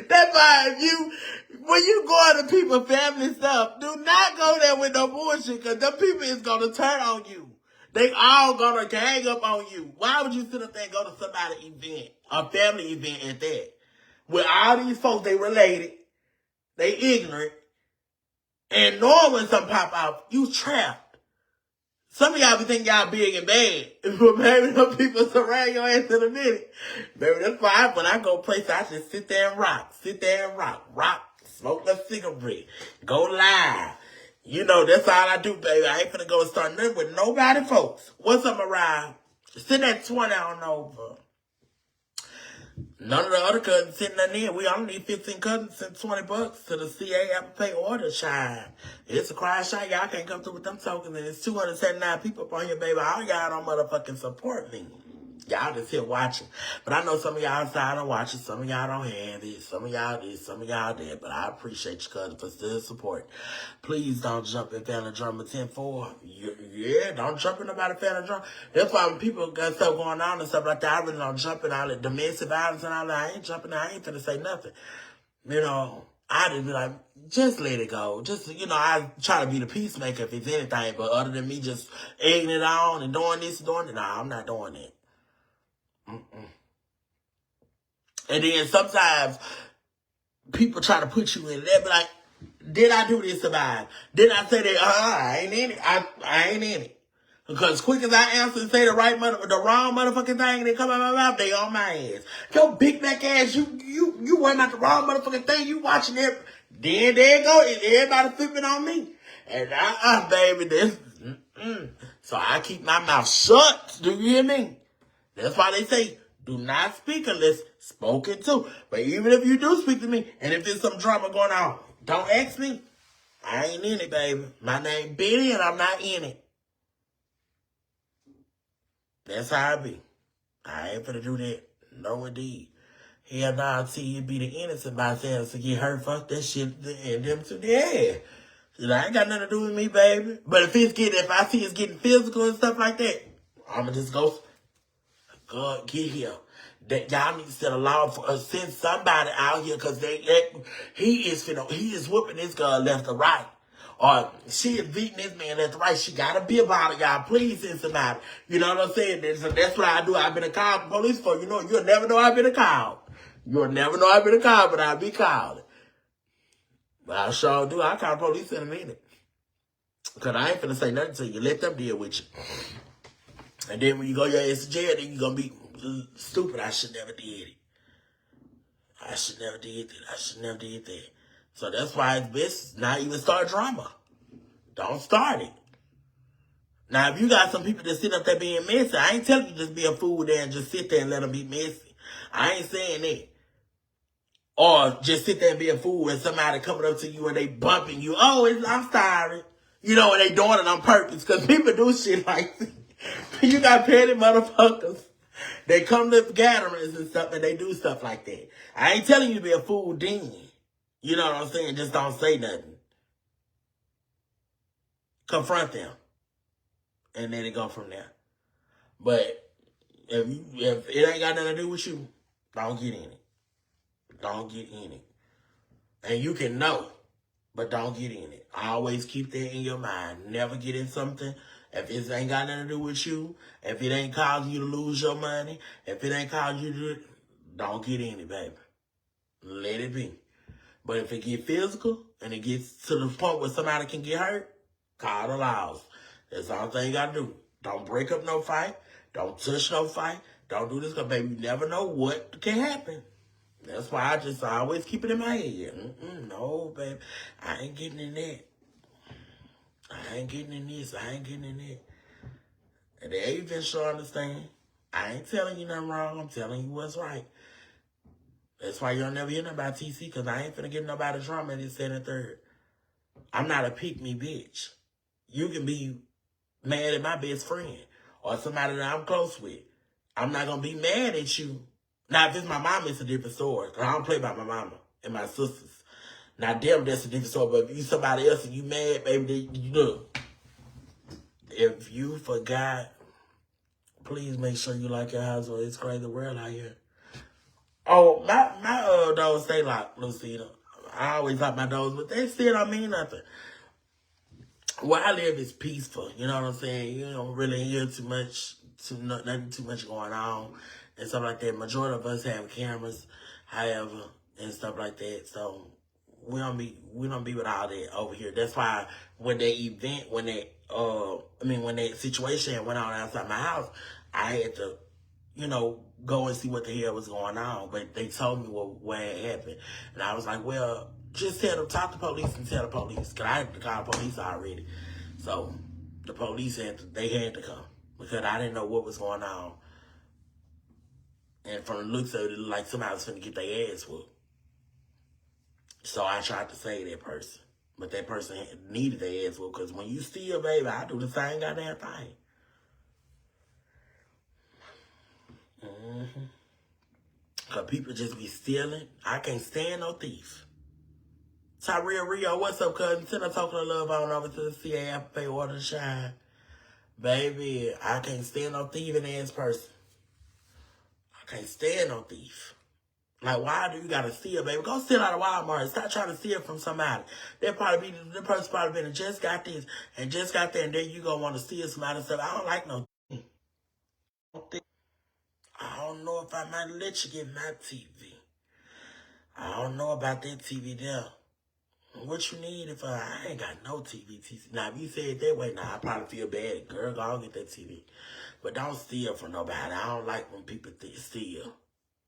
That's why when you go to people's family stuff, do not go there with no bullshit because the people is going to turn on you. They all going to gang up on you. Why would you sit up there and go to somebody's event, a family event at that? With all these folks, they related, they ignorant, and knowing when something pop out, you trapped. Some of y'all be thinking y'all big and bad. But maybe them people surround your ass in a minute. Baby, that's why when I go places, I just sit there and rock. Rock, smoke a cigarette, go live. You know, that's all I do, baby. I ain't finna go and start nothing with nobody, folks. What's up, Mariah? Send that 20 on over. None of the other cousins sitting there near. We only need 15 cousins send $20 to the CA Apple Pay order shine. It's a cry shot. Y'all can't come through with them tokens. And it's 279 people up on here, baby. All y'all don't motherfucking support me. Y'all just here watching. But I know some of y'all outside are watching. Some of y'all don't have it. Some of y'all this, some of y'all that. But I appreciate you, cousin, for still support. Please don't jump in Family Drama 10-4. Yeah, don't jump in about a Family Drama. That's why when people got stuff going on and stuff like that, I really don't jump in all the domestic violence and all that. I ain't jumping in. I ain't finna say nothing. You know, I just be like, just let it go. Just, I try to be the peacemaker if it's anything. But other than me just egging it on and doing this and doing it, nah, I'm not doing it. And then sometimes people try to put you in there, be like, did I do this survive? Did I say that? I ain't in it. I ain't in it. Because quick as I answer and say the wrong motherfucking thing, and they come out my mouth, they on my ass. Your big black ass, you worrying about the wrong motherfucking thing, you watching it. Then there you go, everybody flipping on me. And baby, this, So I keep my mouth shut. Do you hear me? That's why they say, do not speak unless spoken to. But even if you do speak to me, and if there's some drama going on, don't ask me. I ain't in it, baby. My name Betty, and I'm not in it. That's how I be. I ain't finna do that. No, indeed. Hell nah, until you be the innocent bystanders to get hurt. Fuck that shit and them to the head. I ain't got nothing to do with me, baby. But if I see it's getting physical and stuff like that, I'ma just go. God, get here. That y'all need to set a law for send somebody out here because he is whooping this girl left or right. Or she is beating this man left or right. She got a be about it, y'all. Please send somebody. You know what I'm saying? That's what I do. I've been a call to police for. You'll never know I've been a call. You'll never know I've been a call, but I'll be calling. But I sure do. I'll call the police in a minute. Because I ain't finna say nothing to you. Let them deal with you. And then when you go your ass to jail, then you're going to be stupid. I should never did it. I should never did that. So that's why it's best not even start drama. Don't start it. Now, if you got some people that sit up there being messy, I ain't telling you just be a fool there and just sit there and let them be messy. I ain't saying that. Or just sit there and be a fool and somebody coming up to you and they bumping you. Oh, I'm sorry. And they doing it on purpose because people do shit like this. You got petty motherfuckers. They come to gatherings and stuff and they do stuff like that. I ain't telling you to be a fool then. You know what I'm saying? Just don't say nothing. Confront them. And then it go from there. But if it ain't got nothing to do with you, don't get in it. Don't get in it. And you can know, but don't get in it. Always keep that in your mind. Never get in something. If it ain't got nothing to do with you, if it ain't causing you to lose your money, if it ain't causing you to do it, don't get in it, baby. Let it be. But if it get physical and it gets to the point where somebody can get hurt, call the laws. That's the only thing you got to do. Don't break up no fight. Don't touch no fight. Don't do this because, baby, you never know what can happen. That's why I just always keep it in my head. No, baby. I ain't getting in that. I ain't getting in this. I ain't getting in that. And they even sure understand. I ain't telling you nothing wrong. I'm telling you what's right. That's why you'll never hear nothing about TC, because I ain't finna get nobody drama in this, second, and third. I'm not a pick-me bitch. You can be mad at my best friend or somebody that I'm close with. I'm not gonna be mad at you. Now, if it's my mama, it's a different story. Because I don't play by my mama and my sisters. Now, damn, that's a different story. But if you somebody else and you mad, baby, you look. If you forgot, please make sure you like your house or it's crazy world out here. Oh, my doors stay locked, Lucina. I always lock my doors, but they still don't mean nothing. Where I live is peaceful. You know what I'm saying? You don't really hear too much, nothing too much going on and stuff like that. Majority of us have cameras, however, and stuff like that. So we don't be with all that over here. That's why when that situation went on outside my house, I had to, go and see what the hell was going on. But they told me what had happened. And I was like, well, just talk to police and tell the police. Because I had to call the police already. So the police had to come. Because I didn't know what was going on. And from the looks of it, it looked like somebody was finna get their ass whooped. So I tried to save that person. But that person needed their ass whooped. Because when you steal, baby, I do the same goddamn thing. Because people just be stealing. I can't stand no thief. Tyrell Rio, what's up, cousin? Send a token of love on over to the CA Apple Pay order to shine. Baby, I can't stand no thieving ass person. I can't stand no thief. Like, why do you gotta steal, baby? Go steal out of Walmart. Stop trying to steal from somebody. The person probably been and just got this and just got that, and then you gonna want to steal somebody's stuff. I don't like no thief. I don't know if I might let you get my TV. I don't know about that TV there. What you need if I ain't got no TV? Now, if you say it that way, now I probably feel bad. Girl, go get that TV. But don't steal from nobody. I don't like when people steal.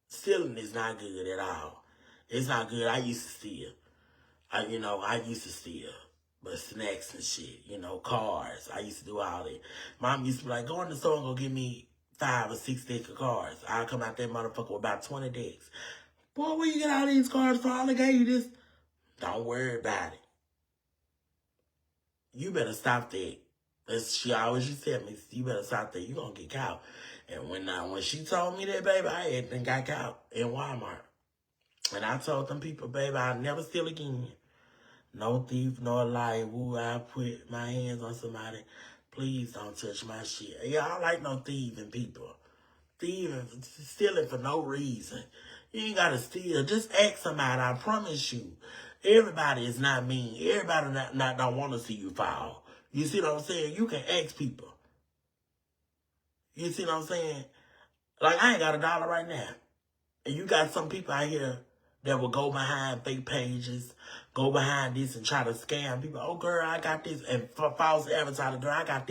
Stealing is not good at all. It's not good. I used to steal. I used to steal. But snacks and shit, cars. I used to do all that. Mom used to be like, go in the store and go get me 5 or 6 decks of cars. I'll come out that motherfucker with about 20 decks. Boy, where you get all these cars from? I gave you this. Don't worry about it. You better stop that. As she always used to tell me, you better stop that. You gonna get caught. And when she told me that, baby, I had been got caught in Walmart. And I told them people, baby, I'll never steal again. No thief, no lie. Woo, I put my hands on somebody. Please don't touch my shit. Yeah, I don't like no thieving people. Stealing for no reason. You ain't gotta steal. Just ask somebody. I promise you. Everybody is not mean. Everybody don't want to see you fall. You see what I'm saying? You can ask people. You see what I'm saying? Like, I ain't got $1 right now. And you got some people out here that will go behind fake pages, go behind this and try to scam people. Oh, girl, I got this. And false advertising, girl, I got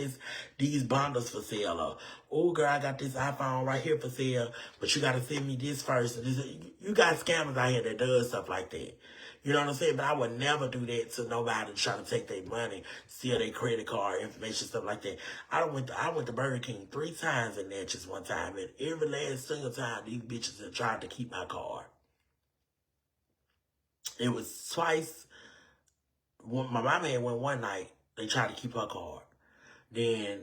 these bundles for sale. Or, oh, girl, I got this iPhone right here for sale, but you got to send me this first. You got scammers out here that does stuff like that. You know what I'm saying? But I would never do that to nobody trying to take their money, steal their credit card information, stuff like that. I went to Burger King 3 times in there just one time. And every last single time, these bitches have tried to keep my card. It was twice. My mama had went one night. They tried to keep her card. Then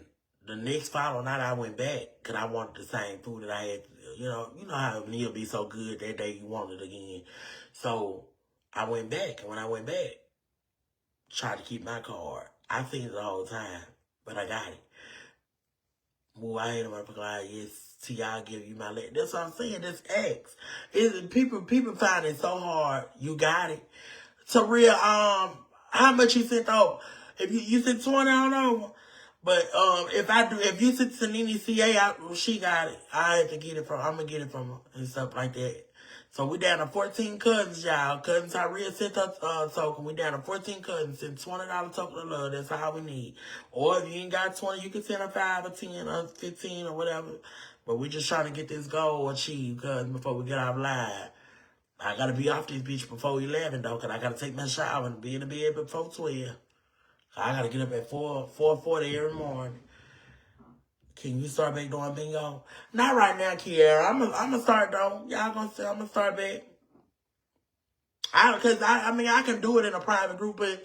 the next following night, I went back because I wanted the same food that I had. You know how a meal be so good that day you want it again. So I went back. And when I went back, tried to keep my card. I seen it the whole time, but I got it. Well, I ain't a motherfucker like, yes, see, I'll give you my letter. That's what I'm saying. Just ask. People find it so hard. You got it. So real, how much you sent over? If you sent 20 on over. But if you sent to Nene CA, she got it. I'm gonna get it from her and stuff like that. So we down to 14 cousins, y'all. Cousin Tyrell sent us token. We down to 14 cousins. Send $20 token of love. That's all we need. Or if you ain't got 20, you can send a 5 or 10 or 15 or whatever. But we just trying to get this goal achieved, cousin, before we get off live. I gotta be off this bitch before 11 though, cause I gotta take my shower and be in the bed before 12. I gotta get up at 4:40 every morning. Can you start back doing bingo? Not right now, Kiara. I'm gonna start though. Y'all gonna say I'm gonna start back. I can do it in a private group, but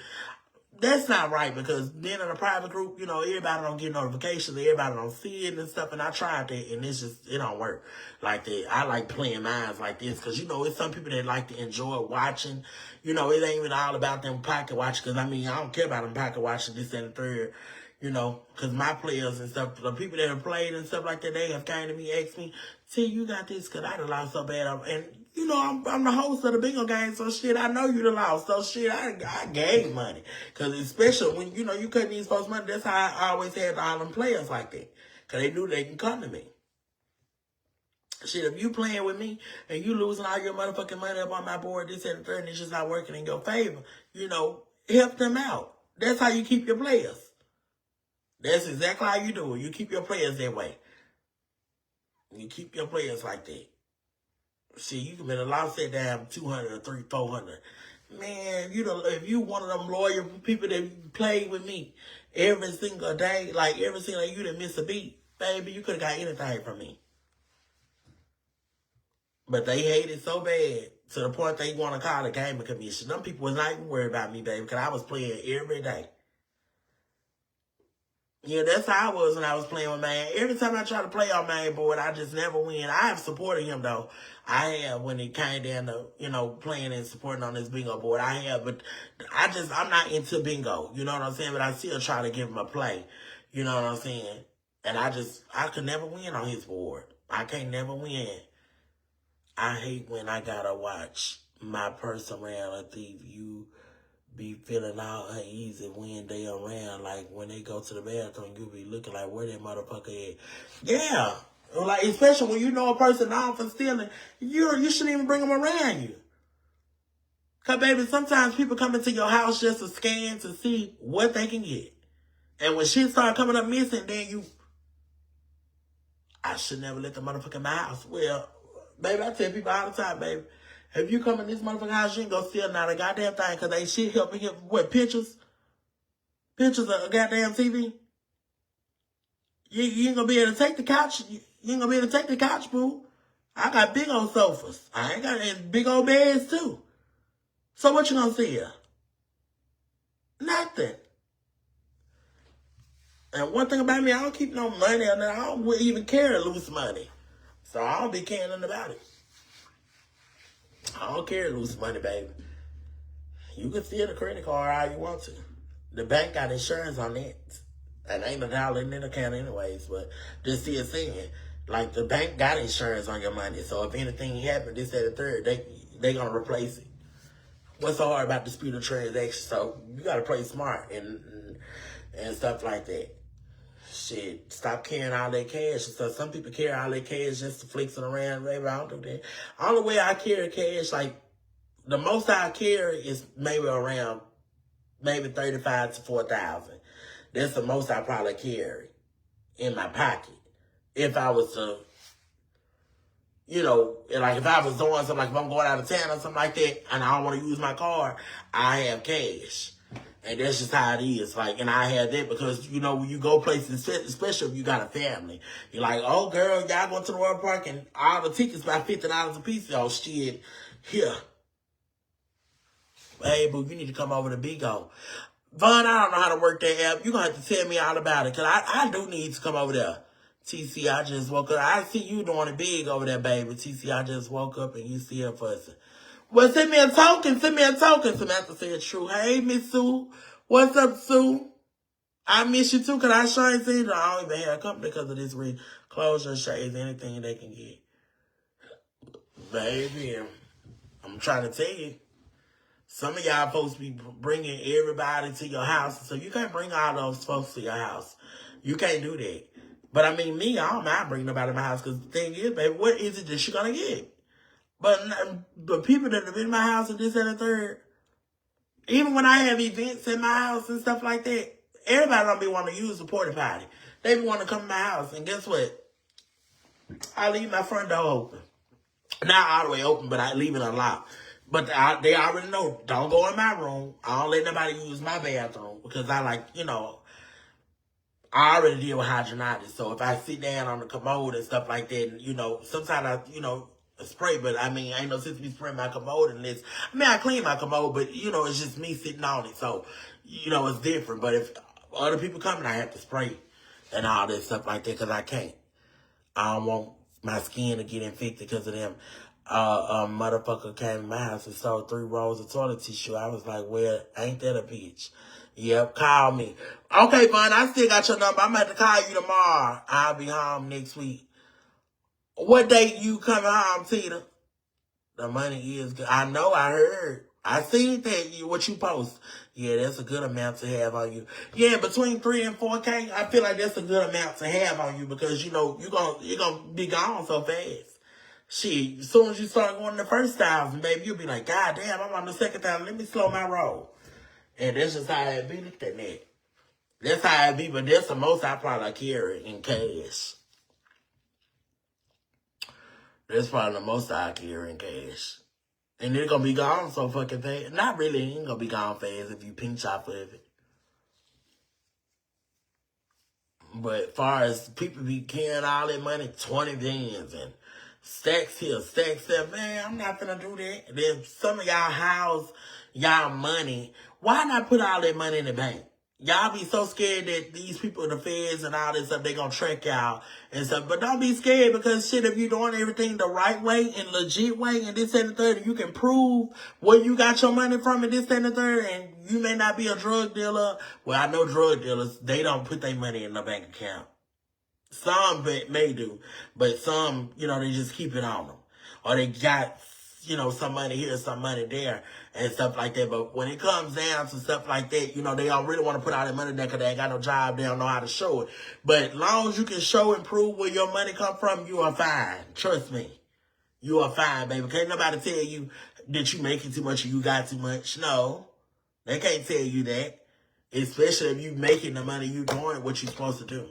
that's not right because then in a private group, everybody don't get notifications, everybody don't see it and stuff. And I tried that, and it don't work like that. I like playing minds like this because it's some people that like to enjoy watching. It ain't even all about them pocket watching because I don't care about them pocket watching this and the third. Because my players and stuff, the people that have played and stuff like that, they have came to me, asked me, see, you got this, because I done lost so bad. And, I'm the host of the bingo game, so shit, I know you done lost. So shit, I gave money. Because especially when, you couldn't these folks money, that's how I always had all them players like that. Because they knew they can come to me. Shit, if you playing with me and you losing all your motherfucking money up on my board, this and the third, and it's just not working in your favor, help them out. That's how you keep your players. That's exactly how you do it. You keep your players that way. You keep your players like that. See, you can better lost that damn 200 or 300, 400. Man, if you one of them loyal people that play with me every single day, like every single day you didn't miss a beat, baby, you could have got anything from me. But they hate it so bad to the point they want to call the gaming commission. Them people was not even worried about me, baby, because I was playing every day. Yeah, that's how I was when I was playing with man. Every time I try to play on main board, I just never win. I have supported him though. I have when it came down to, playing and supporting on this bingo board. I have, but I'm not into bingo. You know what I'm saying? But I still try to give him a play. You know what I'm saying? And I could never win on his board. I can't never win. I hate when I gotta watch my personality you be feeling all uneasy when they around. Like when they go to the bathroom, you be looking like where that motherfucker at. Yeah. Like especially when you know a person known for stealing, you shouldn't even bring them around you. Cause baby, sometimes people come into your house just to scan to see what they can get. And when shit start coming up missing, then I should never let the motherfucker in my house. Well, baby, I tell people all the time, baby, if you come in this motherfucking house, you ain't gonna steal not a goddamn thing, cause they shit helping him what pictures of a goddamn TV. You ain't gonna be able to take the couch. You ain't gonna be able to take the couch, boo. I got big old sofas. I ain't got any big old beds too. So what you gonna steal? Nothing. And one thing about me, I don't keep no money, and I don't even carry loose money. So I don't be caring nothing about it. I don't carry loose money, baby. You can steal the credit card all you want to. The bank got insurance on it. And ain't a dollar in the account anyways, but just see it saying, like the bank got insurance on your money. So if anything happened, this, that, and third, they gonna replace it. What's so hard about disputed transaction? So you gotta play smart and stuff like that. Shit, stop carrying all that cash. So some people carry all that cash just to flex it around. Baby, I don't do that. Only way I carry cash, like the most I carry is maybe around maybe 35 to 4,000. That's the most I probably carry in my pocket. If I was to, like if I was doing something, like if I'm going out of town or something like that, and I don't want to use my card, I have cash. And that's just how it is. Like, and I had that because, when you go places, especially if you got a family, you're like, oh, girl, y'all going to the water park and all the tickets by $50 a piece. Oh, shit. Here. Hey, boo, you need to come over to Bigo. Vaughn, I don't know how to work that app. You're going to have to tell me all about it because I do need to come over there. TC, I just woke up. I see you doing it big over there, baby. TC, I just woke up and you see her fussing. Well, send me a token. Samantha said, true. Hey, Miss Sue. What's up, Sue? I miss you, too, because I sure ain't seen her. I don't even have company because of this closure shades, anything they can get. Baby, I'm trying to tell you. Some of y'all supposed to be bringing everybody to your house. So you can't bring all those folks to your house. You can't do that. But, I mean, me, I don't mind bringing nobody to my house because the thing is, baby, what is it that you're going to get? But the people that have been in my house and this and the third, even when I have events in my house and stuff like that, everybody don't be wanting to use the porta potty. They be wanting to come to my house. And guess what? I leave my front door open. Not all the way open, but I leave it unlocked. But they already know, don't go in my room. I don't let nobody use my bathroom because I I already deal with hydronitis. So if I sit down on the commode and stuff like that, sometimes I, spray, but I mean, ain't no sense me spraying my commode unless, I clean my commode, but it's just me sitting on it. So, it's different. But if other people coming, I have to spray and all that stuff like that because I can't. I don't want my skin to get infected because of them. A motherfucker came to my house and stole 3 rolls of toilet tissue. I was like, well, ain't that a bitch? Yep, call me. Okay, Vaughn, I still got your number. I'm going to have to call you tomorrow. I'll be home next week. What date you coming home, Tita? The money is good. I know, I heard. I seen that, what you post. Yeah, that's a good amount to have on you. Yeah, between 3 and 4K, I feel like that's a good amount to have on you because, you're gonna be gone so fast. Shit, as soon as you start going the first 1,000, baby, you'll be like, God damn, I'm on the second 1,000. Let me slow my roll. And that's just how it be looked at that. That's how it be, but that's the most I probably carry in cash. That's probably the most I carry in cash. And it's going to be gone so fucking fast. Not really. It ain't going to be gone fast if you pinch off of it. But as far as people be carrying all that money, 20 vans and stacks here, stacks there, man, I'm not finna do that. Then some of y'all house y'all money. Why not put all that money in the bank? Y'all be so scared that these people, the feds and all this stuff, they gonna track y'all and stuff. But don't be scared because shit, if you're doing everything the right way and legit way and this and the third, and you can prove where you got your money from and this and the third, and you may not be a drug dealer. Well, I know drug dealers, they don't put their money in the bank account. Some may do, but some, they just keep it on them. Or they got, some money here, some money there, and stuff like that. But when it comes down to stuff like that, they don't really want to put all their money there because they ain't got no job. They don't know how to show it. But as long as you can show and prove where your money come from, you are fine. Trust me. You are fine, baby. Can't nobody tell you that you making too much or you got too much. No. They can't tell you that. Especially if you making the money, you doing what you're supposed to do.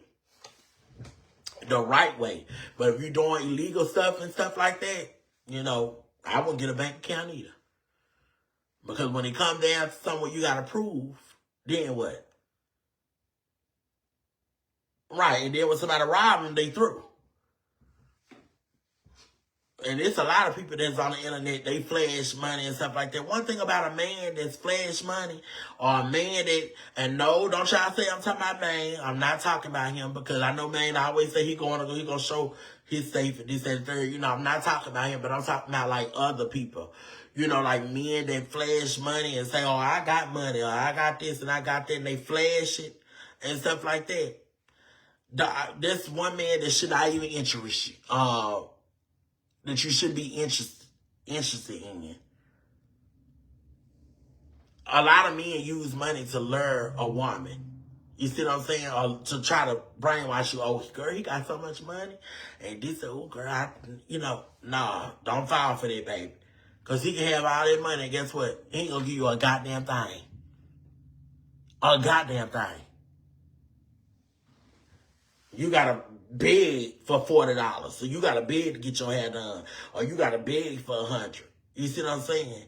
The right way. But if you're doing illegal stuff and stuff like that, I wouldn't get a bank account either. Because when it comes down to something you got to prove, then what? Right, and then when somebody rob them, they through. And it's a lot of people that's on the internet, they flash money and stuff like that. One thing about a man that's flash money, or a man that, and no, don't y'all say I'm talking about man. I'm not talking about him because I know man always say he gonna show his safe and this and third. I'm not talking about him, but I'm talking about like other people. Like men that flash money and say, oh, I got money, or I got this and I got that, and they flash it and stuff like that. That's one man that should not even interest you. That you should be interested in. A lot of men use money to lure a woman. You see what I'm saying? Or to try to brainwash you. Oh, girl, he got so much money. And this, oh, girl, nah, don't fall for that, baby. Because he can have all that money, and guess what? He ain't going to give you a goddamn thing. A goddamn thing. You got to beg for $40. So you got to beg to get your hair done. Or you got to beg for $100. You see what I'm saying?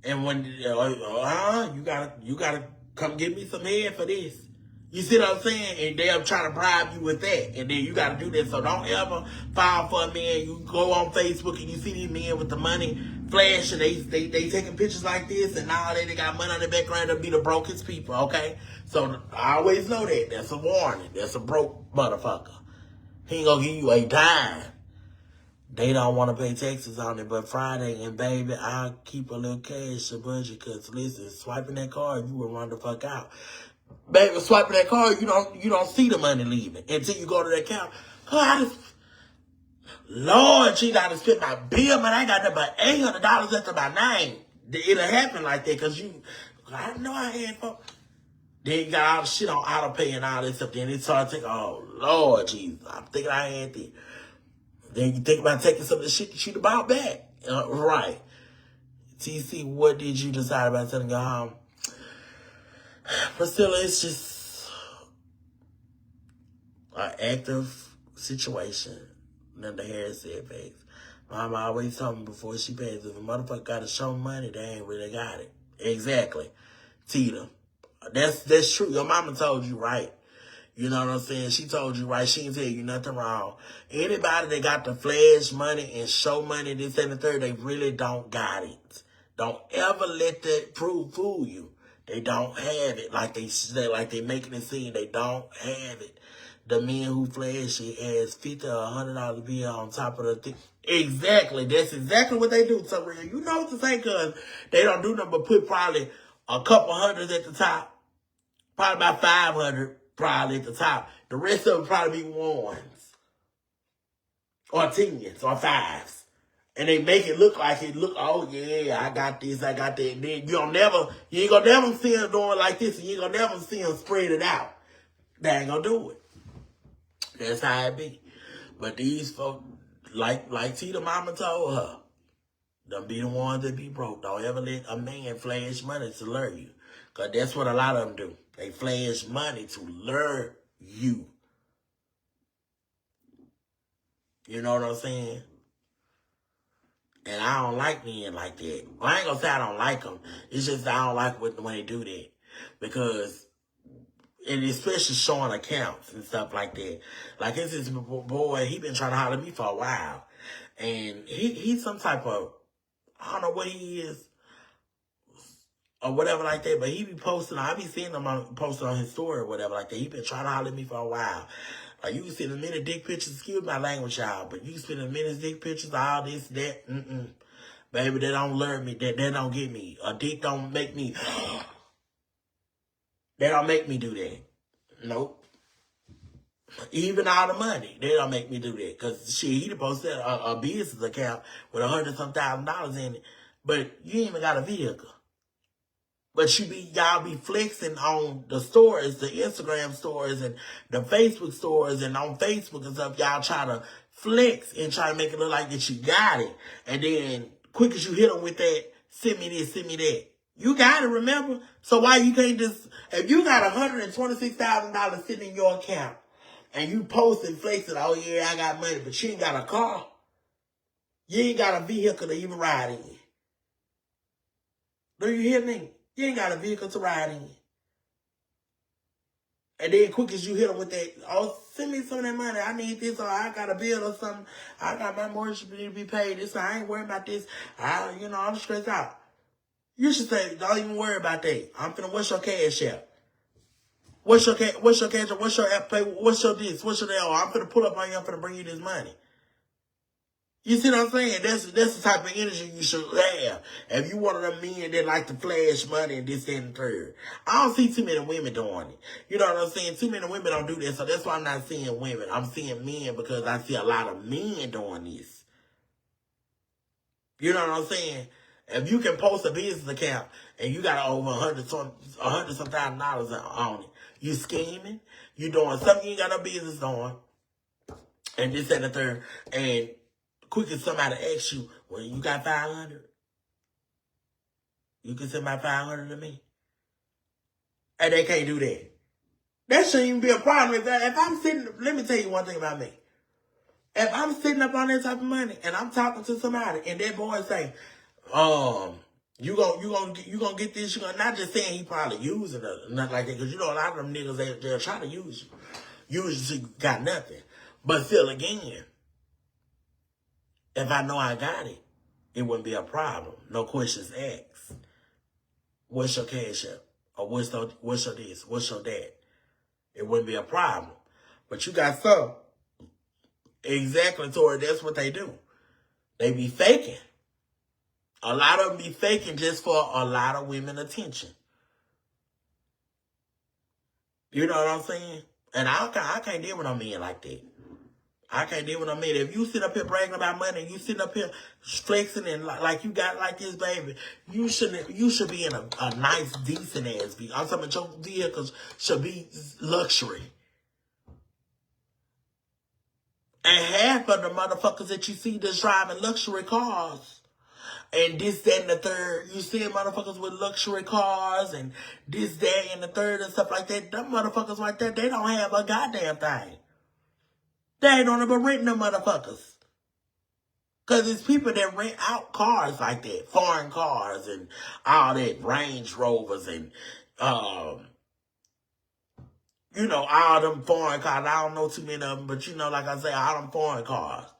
And when, you gotta come get me some head for this. You see what I'm saying? And they're trying to bribe you with that. And then you gotta do that. So don't ever fall for a man. You go on Facebook and you see these men with the money flashing. They taking pictures like this and all that. They got money on the background to be the brokest people, okay? So I always know that. That's a warning. That's a broke motherfucker. He ain't gonna give you a dime. They don't want to pay taxes on it, but Friday, and baby, I'll keep a little cash to budget, because listen, swiping that card, you will run the fuck out. Baby, swiping that card, you don't see the money leaving until you go to the account. Lord, gee, I just spent my bill, man. I got about $800 left in my name. It'll happen like that, because I know I had fun. Then you got all the shit on auto pay and all this stuff. Then it started thinking, oh, Lord, Jesus, I'm thinking I had this. Then you think about taking some of the shit that you'd about back. Right. TC, what did you decide about telling your home? Priscilla, it's just an active situation. Linda Harris said, "Face. Mama always told me before she pays, if a motherfucker got to show money, they ain't really got it." Exactly. Tita. That's true. Your mama told you right. You know what I'm saying? She told you right. She didn't tell you nothing wrong. Anybody that got the flash money and show money, this and the third, they really don't got it. Don't ever let that fool you. They don't have it. Like they making it seem they don't have it. The men who flash it has $50 or $100 bill on top of the thing. Exactly. That's exactly what they do. So you know what to say, because they don't do nothing but put probably a couple hundreds at the top. Probably about 500 probably at the top. The rest of them probably be ones. Or tens or fives. And they make it look like oh yeah, I got this, I got that. And then you ain't gonna never see them doing like this, and you ain't gonna never see them spread it out. They ain't gonna do it. That's how it be. But these folks, like Tita Mama told her, them be the ones that be broke. Don't ever let a man flash money to lure you. Because that's what a lot of them do. They flash money to lure you. You know what I'm saying? And I don't like men like that. Well, I ain't gonna say I don't like them. It's just I don't like when they do that. Because, and especially showing accounts and stuff like that. Like, it's this boy, he been trying to holler at me for a while. And he's some type of, I don't know what he is. or whatever like that. But he be posting, I be seeing him posting on his story or whatever like that. He been trying to holler at me for a while. Like, you can send a minute dick pictures, excuse my language, y'all, but you can send a minute dick pictures, all this, that, Baby, that don't lure me, that don't get me. A dick don't make me, they don't make me do that. Nope. Even all the money, they don't make me do that. Because shit, he posted a business account with $100,000 in it. But you ain't even got a vehicle. But y'all be flexing on the stores, the Instagram stores and the Facebook stores, and on Facebook and stuff, y'all try to flex and try to make it look like that you got it. And then quick as you hit them with that, send me this, send me that. You got it, remember? So why you can't just, if you got $126,000 sitting in your account and you post and flexing, oh yeah, I got money, but you ain't got a car. You ain't got a vehicle to even ride in. Do you hear me? You ain't got a vehicle to ride in. And then quick as you hit them with that, oh, send me some of that money. I need this, or I got a bill or something. I got my mortgage to be paid. This, I ain't worried about this. I'm stressed out. You should say, don't even worry about that. I'm finna, what's your cash app? What's your cash app? What's your app pay? What's your this? What's your that? Oh, I'm finna pull up on you. I'm finna bring you this money. You see what I'm saying? That's the type of energy you should have. If you one of them men that like to flash money and this, that, and the third. I don't see too many women doing it. You know what I'm saying? Too many women don't do that, so that's why I'm not seeing women. I'm seeing men because I see a lot of men doing this. You know what I'm saying? If you can post a business account and you got over $100 some $1,000 on it, you scheming, you doing something you ain't got no business doing, and this, that, and the third, and quick as somebody asks you, well, you got 500? You can send my 500 to me? And they can't do that. That shouldn't even be a problem. If I'm sitting, let me tell you one thing about me. If I'm sitting up on that type of money and I'm talking to somebody and that boy say, you gonna get this, not just saying he probably using it or nothing like that, because you know a lot of them niggas, they'll try to use you. Usually got nothing. But still again, if I know I got it, it wouldn't be a problem. No questions asked. What's your cash app? Or what's your this? What's your that? It wouldn't be a problem. But you got some. Exactly, Tori. That's what they do. They be faking. A lot of them be faking just for a lot of women attention. You know what I'm saying? And I can't deal with no men like that. I can't deal with no man. If you sit up here bragging about money, and you sit up here flexing and like you got like this, baby, you should be in a nice, decent ass vehicle. I'm talking about your vehicles should be luxury. And half of the motherfuckers that you see that's driving luxury cars and this, that, and the third, you see motherfuckers with luxury cars and this, that, and the third and stuff like that. Them motherfuckers like that, they don't have a goddamn thing. They ain't on even renting them motherfuckers. Because it's people that rent out cars like that. Foreign cars and all that. Range Rovers and, you know, all them foreign cars. I don't know too many of them, but you know, like I say, all them foreign cars.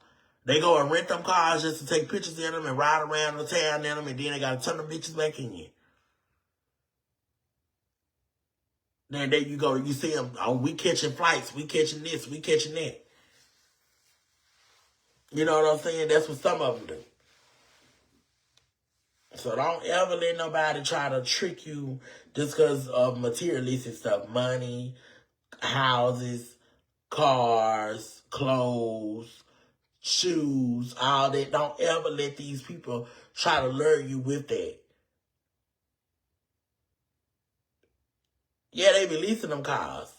They go and rent them cars just to take pictures in them and ride around the town in them, and then they got to turn them bitches back in. Then there you go, you see them, oh, we catching flights, we catching this, we catching that. You know what I'm saying? That's what some of them do. So don't ever let nobody try to trick you just because of materialistic stuff. Money, houses, cars, clothes, shoes, all that. Don't ever let these people try to lure you with that. Yeah, they be leasing them cars.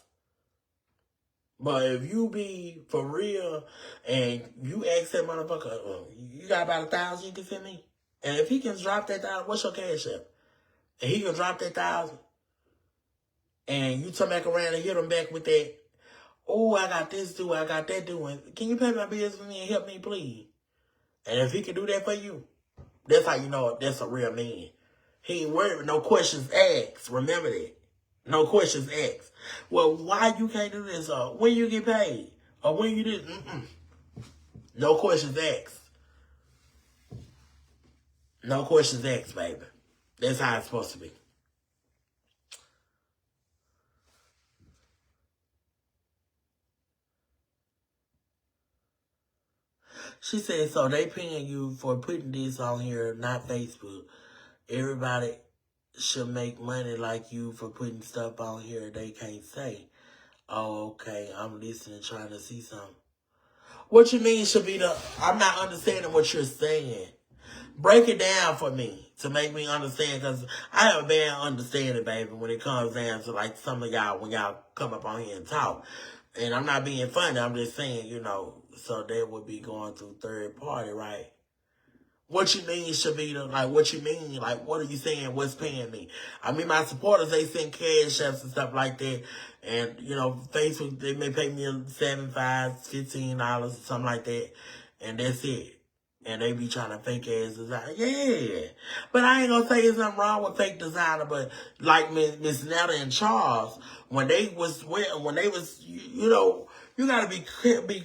But if you be for real and you ask that motherfucker, you got about 1,000 you can send me? And if he can drop that 1,000, what's your cash app? And he can drop that 1,000. And you turn back around and hit him back with that, oh, I got this due, I got that doing. Can you pay my bills for me and help me, please? And if he can do that for you, that's how you know that's a real man. He ain't worried with no questions asked. Remember that. No questions asked. Well, why you can't do this? When you get paid? Or when you did? No questions asked. No questions asked, baby. That's how it's supposed to be. She said, so they paying you for putting this on here, not Facebook. Everybody should make money like you for putting stuff on here they can't say. Oh, okay. I'm listening, trying to see something. What you mean, Shavita? I'm not understanding what you're saying. Break it down for me to make me understand, because I have a bad understanding, baby, when it comes down to like some of y'all when y'all come up on here and talk. And I'm not being funny. I'm just saying, you know, so they would be going through third party, right? What you mean, Shavita? Like, what you mean? Like, what are you saying? What's paying me? I mean, my supporters, they send cash apps and stuff like that. And, you know, Facebook, they may pay me $7, $15, something like that. And that's it. And they be trying to fake ass design. Yeah. But I ain't gonna say there's nothing wrong with fake designer, but like Miss Netta and Charles, when they was, you know, you gotta be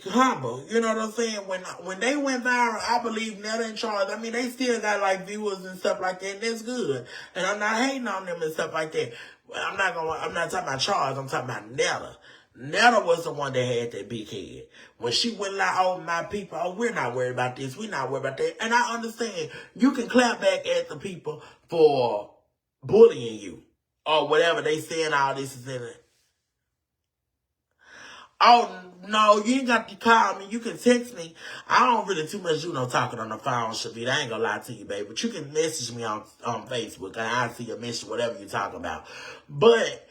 humble. You know what I'm saying? When they went viral, I believe Netta and Charles, I mean, they still got like viewers and stuff like that, and that's good. And I'm not hating on them and stuff like that. I'm not talking about Charles, I'm talking about Netta. Netta was the one that had that big head. When she went like, oh, my people, oh, we're not worried about this, we're not worried about that. And I understand, you can clap back at the people for bullying you or whatever. They saying all this is in it. Oh, no, you ain't got to call me. You can text me. I don't really too much do no talking on the phone, Shavita. I ain't gonna lie to you, baby. But you can message me on Facebook, and I'll see your message, whatever you're talking about. But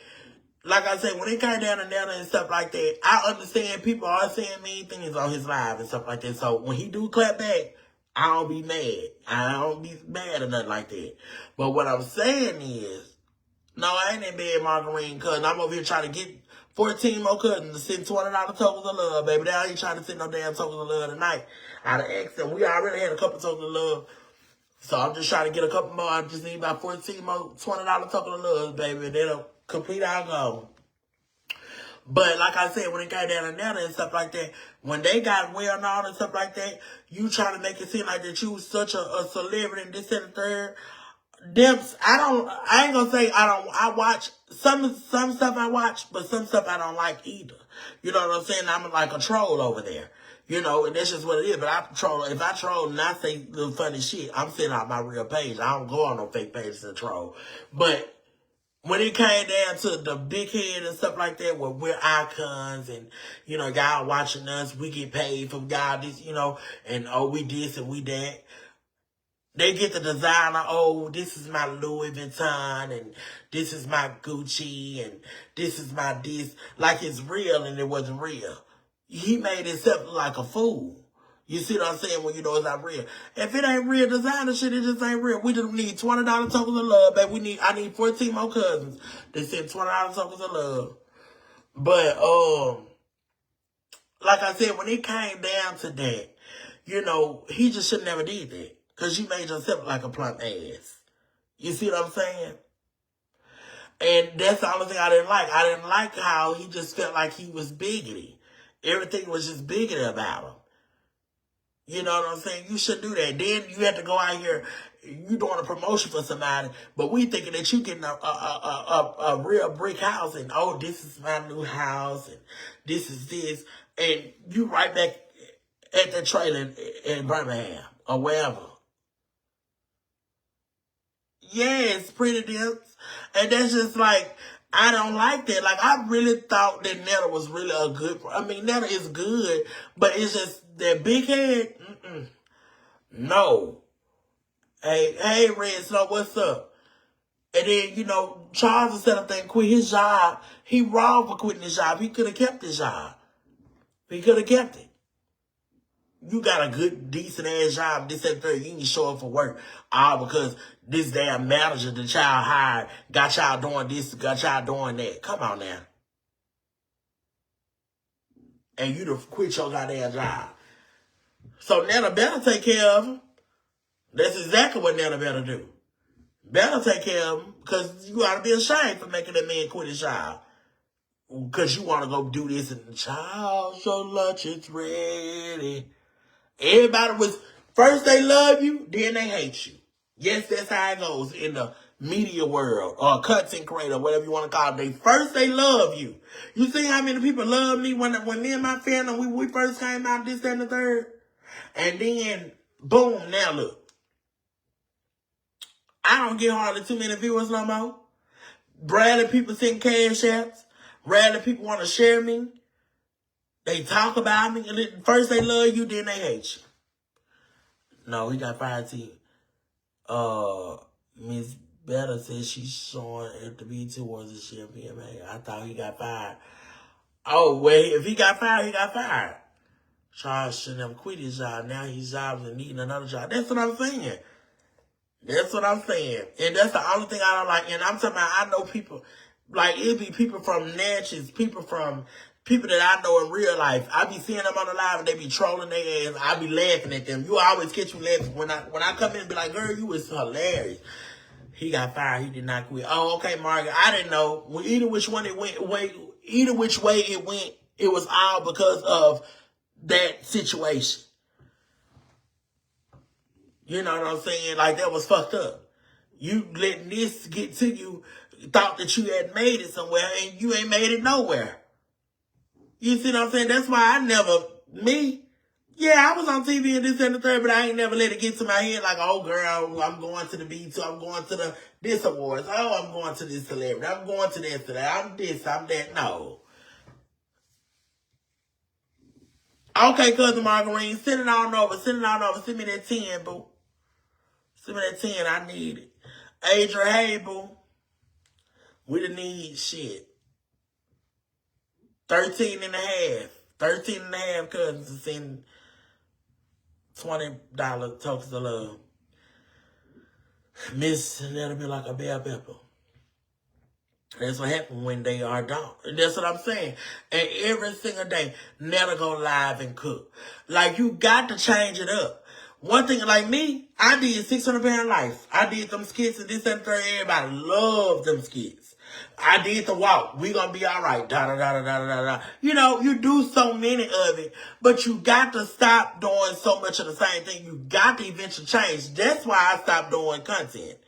like I said, when it came down to Netta and stuff like that, I understand people are saying mean things on his live and stuff like that. So when he do clap back, I don't be mad. I don't be mad or nothing like that. But what I'm saying is, no, I ain't in bed, Margarine, cousin. I'm over here trying to get 14 more cousins to send $20 tokens of love, baby. They ain't trying to send no damn tokens of love tonight. Out of accident, we already had a couple tokens of love. So I'm just trying to get a couple more. I just need about 14 more $20 tokens of love, baby. And that'll complete our goal. But like I said, when it got down to Netta and stuff like that, when they got well known and stuff like that, you trying to make it seem like that you was such a celebrity and this and the third. I ain't gonna say I watch some stuff I watch, but some stuff I don't like either. You know what I'm saying? I'm like a troll over there. You know, and that's just what it is. But if I troll and I say little funny shit, I'm sitting out my real page. I don't go on no fake pages and troll. But when it came down to the big head and stuff like that, where we're icons and, you know, y'all watching us, we get paid from God, this, you know, and oh, we this and we that. They get the designer, oh, this is my Louis Vuitton, and this is my Gucci, and this is my this, like it's real and it wasn't real. He made himself look like a fool. You see what I'm saying? When you know it's not real. If it ain't real designer shit, it just ain't real. We just need $20 tokens of love, baby. I need 14 more cousins that send $20 tokens of love. But like I said, when it came down to that, you know, he just should never did that. Because you made yourself like a plump ass. You see what I'm saying? And that's the only thing I didn't like. I didn't like how he just felt like he was biggity. Everything was just biggity about him. You know what I'm saying? You should do that. Then you have to go out here, you doing a promotion for somebody, but we thinking that you getting a real brick house, and oh, this is my new house, and this is this, and you right back at the trailer in Birmingham or wherever. Yes, pretty dips. And that's just like, I don't like that. Like, I really thought that Netta was really a good, I mean, Netta is good, but it's just that big head, no. Hey, Red Snow, what's up? And then, you know, Charles instead of thing quit his job. He wrong for quitting his job. He could have kept his job. He could have kept it. You got a good, decent ass job, this and third. You ain't show up for work. All because this damn manager the child hired got y'all doing this, got y'all doing that. Come on now. And you done quit your goddamn job. So Netta better take care of him. That's exactly what Netta better do. Better take care of him, because you gotta be ashamed for making that man quit his job. Because you want to go do this and child, your lunch is ready. Everybody was, first they love you, then they hate you. Yes, that's how it goes in the media world, or content creator, whatever you want to call it. First they love you. You see how many people love me when me and my family, we first came out, this, that, and the third? And then, boom, now look. I don't get hardly too many viewers no more. Rarely people send cash apps. Rarely people want to share me. They talk about me. First they love you, then they hate you. No, he got fired too. Miss Betta says she's showing at the BT Awards this year. PMA. I thought he got fired. Oh, wait. If he got fired, he got fired. Charles shouldn't have quit his job. Now he's jobs and needing another job. That's what I'm saying. That's what I'm saying. And that's the only thing I don't like. And I'm talking about, I know people, like, it be people from Natchez, people that I know in real life. I be seeing them on the live and they be trolling their ass. I be laughing at them. You always catch me laughing. When I come in and be like, girl, you was hilarious. He got fired. He did not quit. Oh, okay, Margaret. I didn't know. Well, either which way it went, it was all because of that situation. You know what I'm saying? Like, that was fucked up. You letting this get to you, thought that you had made it somewhere, and you ain't made it nowhere. You see what I'm saying? That's why I was on TV and this and the third, but I ain't never let it get to my head like, oh, girl, I'm going to the B2, I'm going to this awards. Oh, I'm going to this celebrity. I'm going to this, I'm this, I'm that. No. Okay, Cousin Marguerite, send it on over. Send me that 10, boo. Send me that 10. I need it. Adrian, hey, boo. We done need shit. 13 and a half. 13 and a half cousins to send $20 tokens of love. Miss, that'll be like a bell pepper. That's what happens when they are done. That's what I'm saying. And every single day, never go live and cook. Like, you got to change it up. One thing, like me, I did 600 Pound Life. I did them skits and this and third. Everybody loved them skits. I did the walk. We gonna be all right. Da, da, da, da, da, da, da. You know, you do so many of it, but you got to stop doing so much of the same thing. You got to eventually change. That's why I stopped doing content.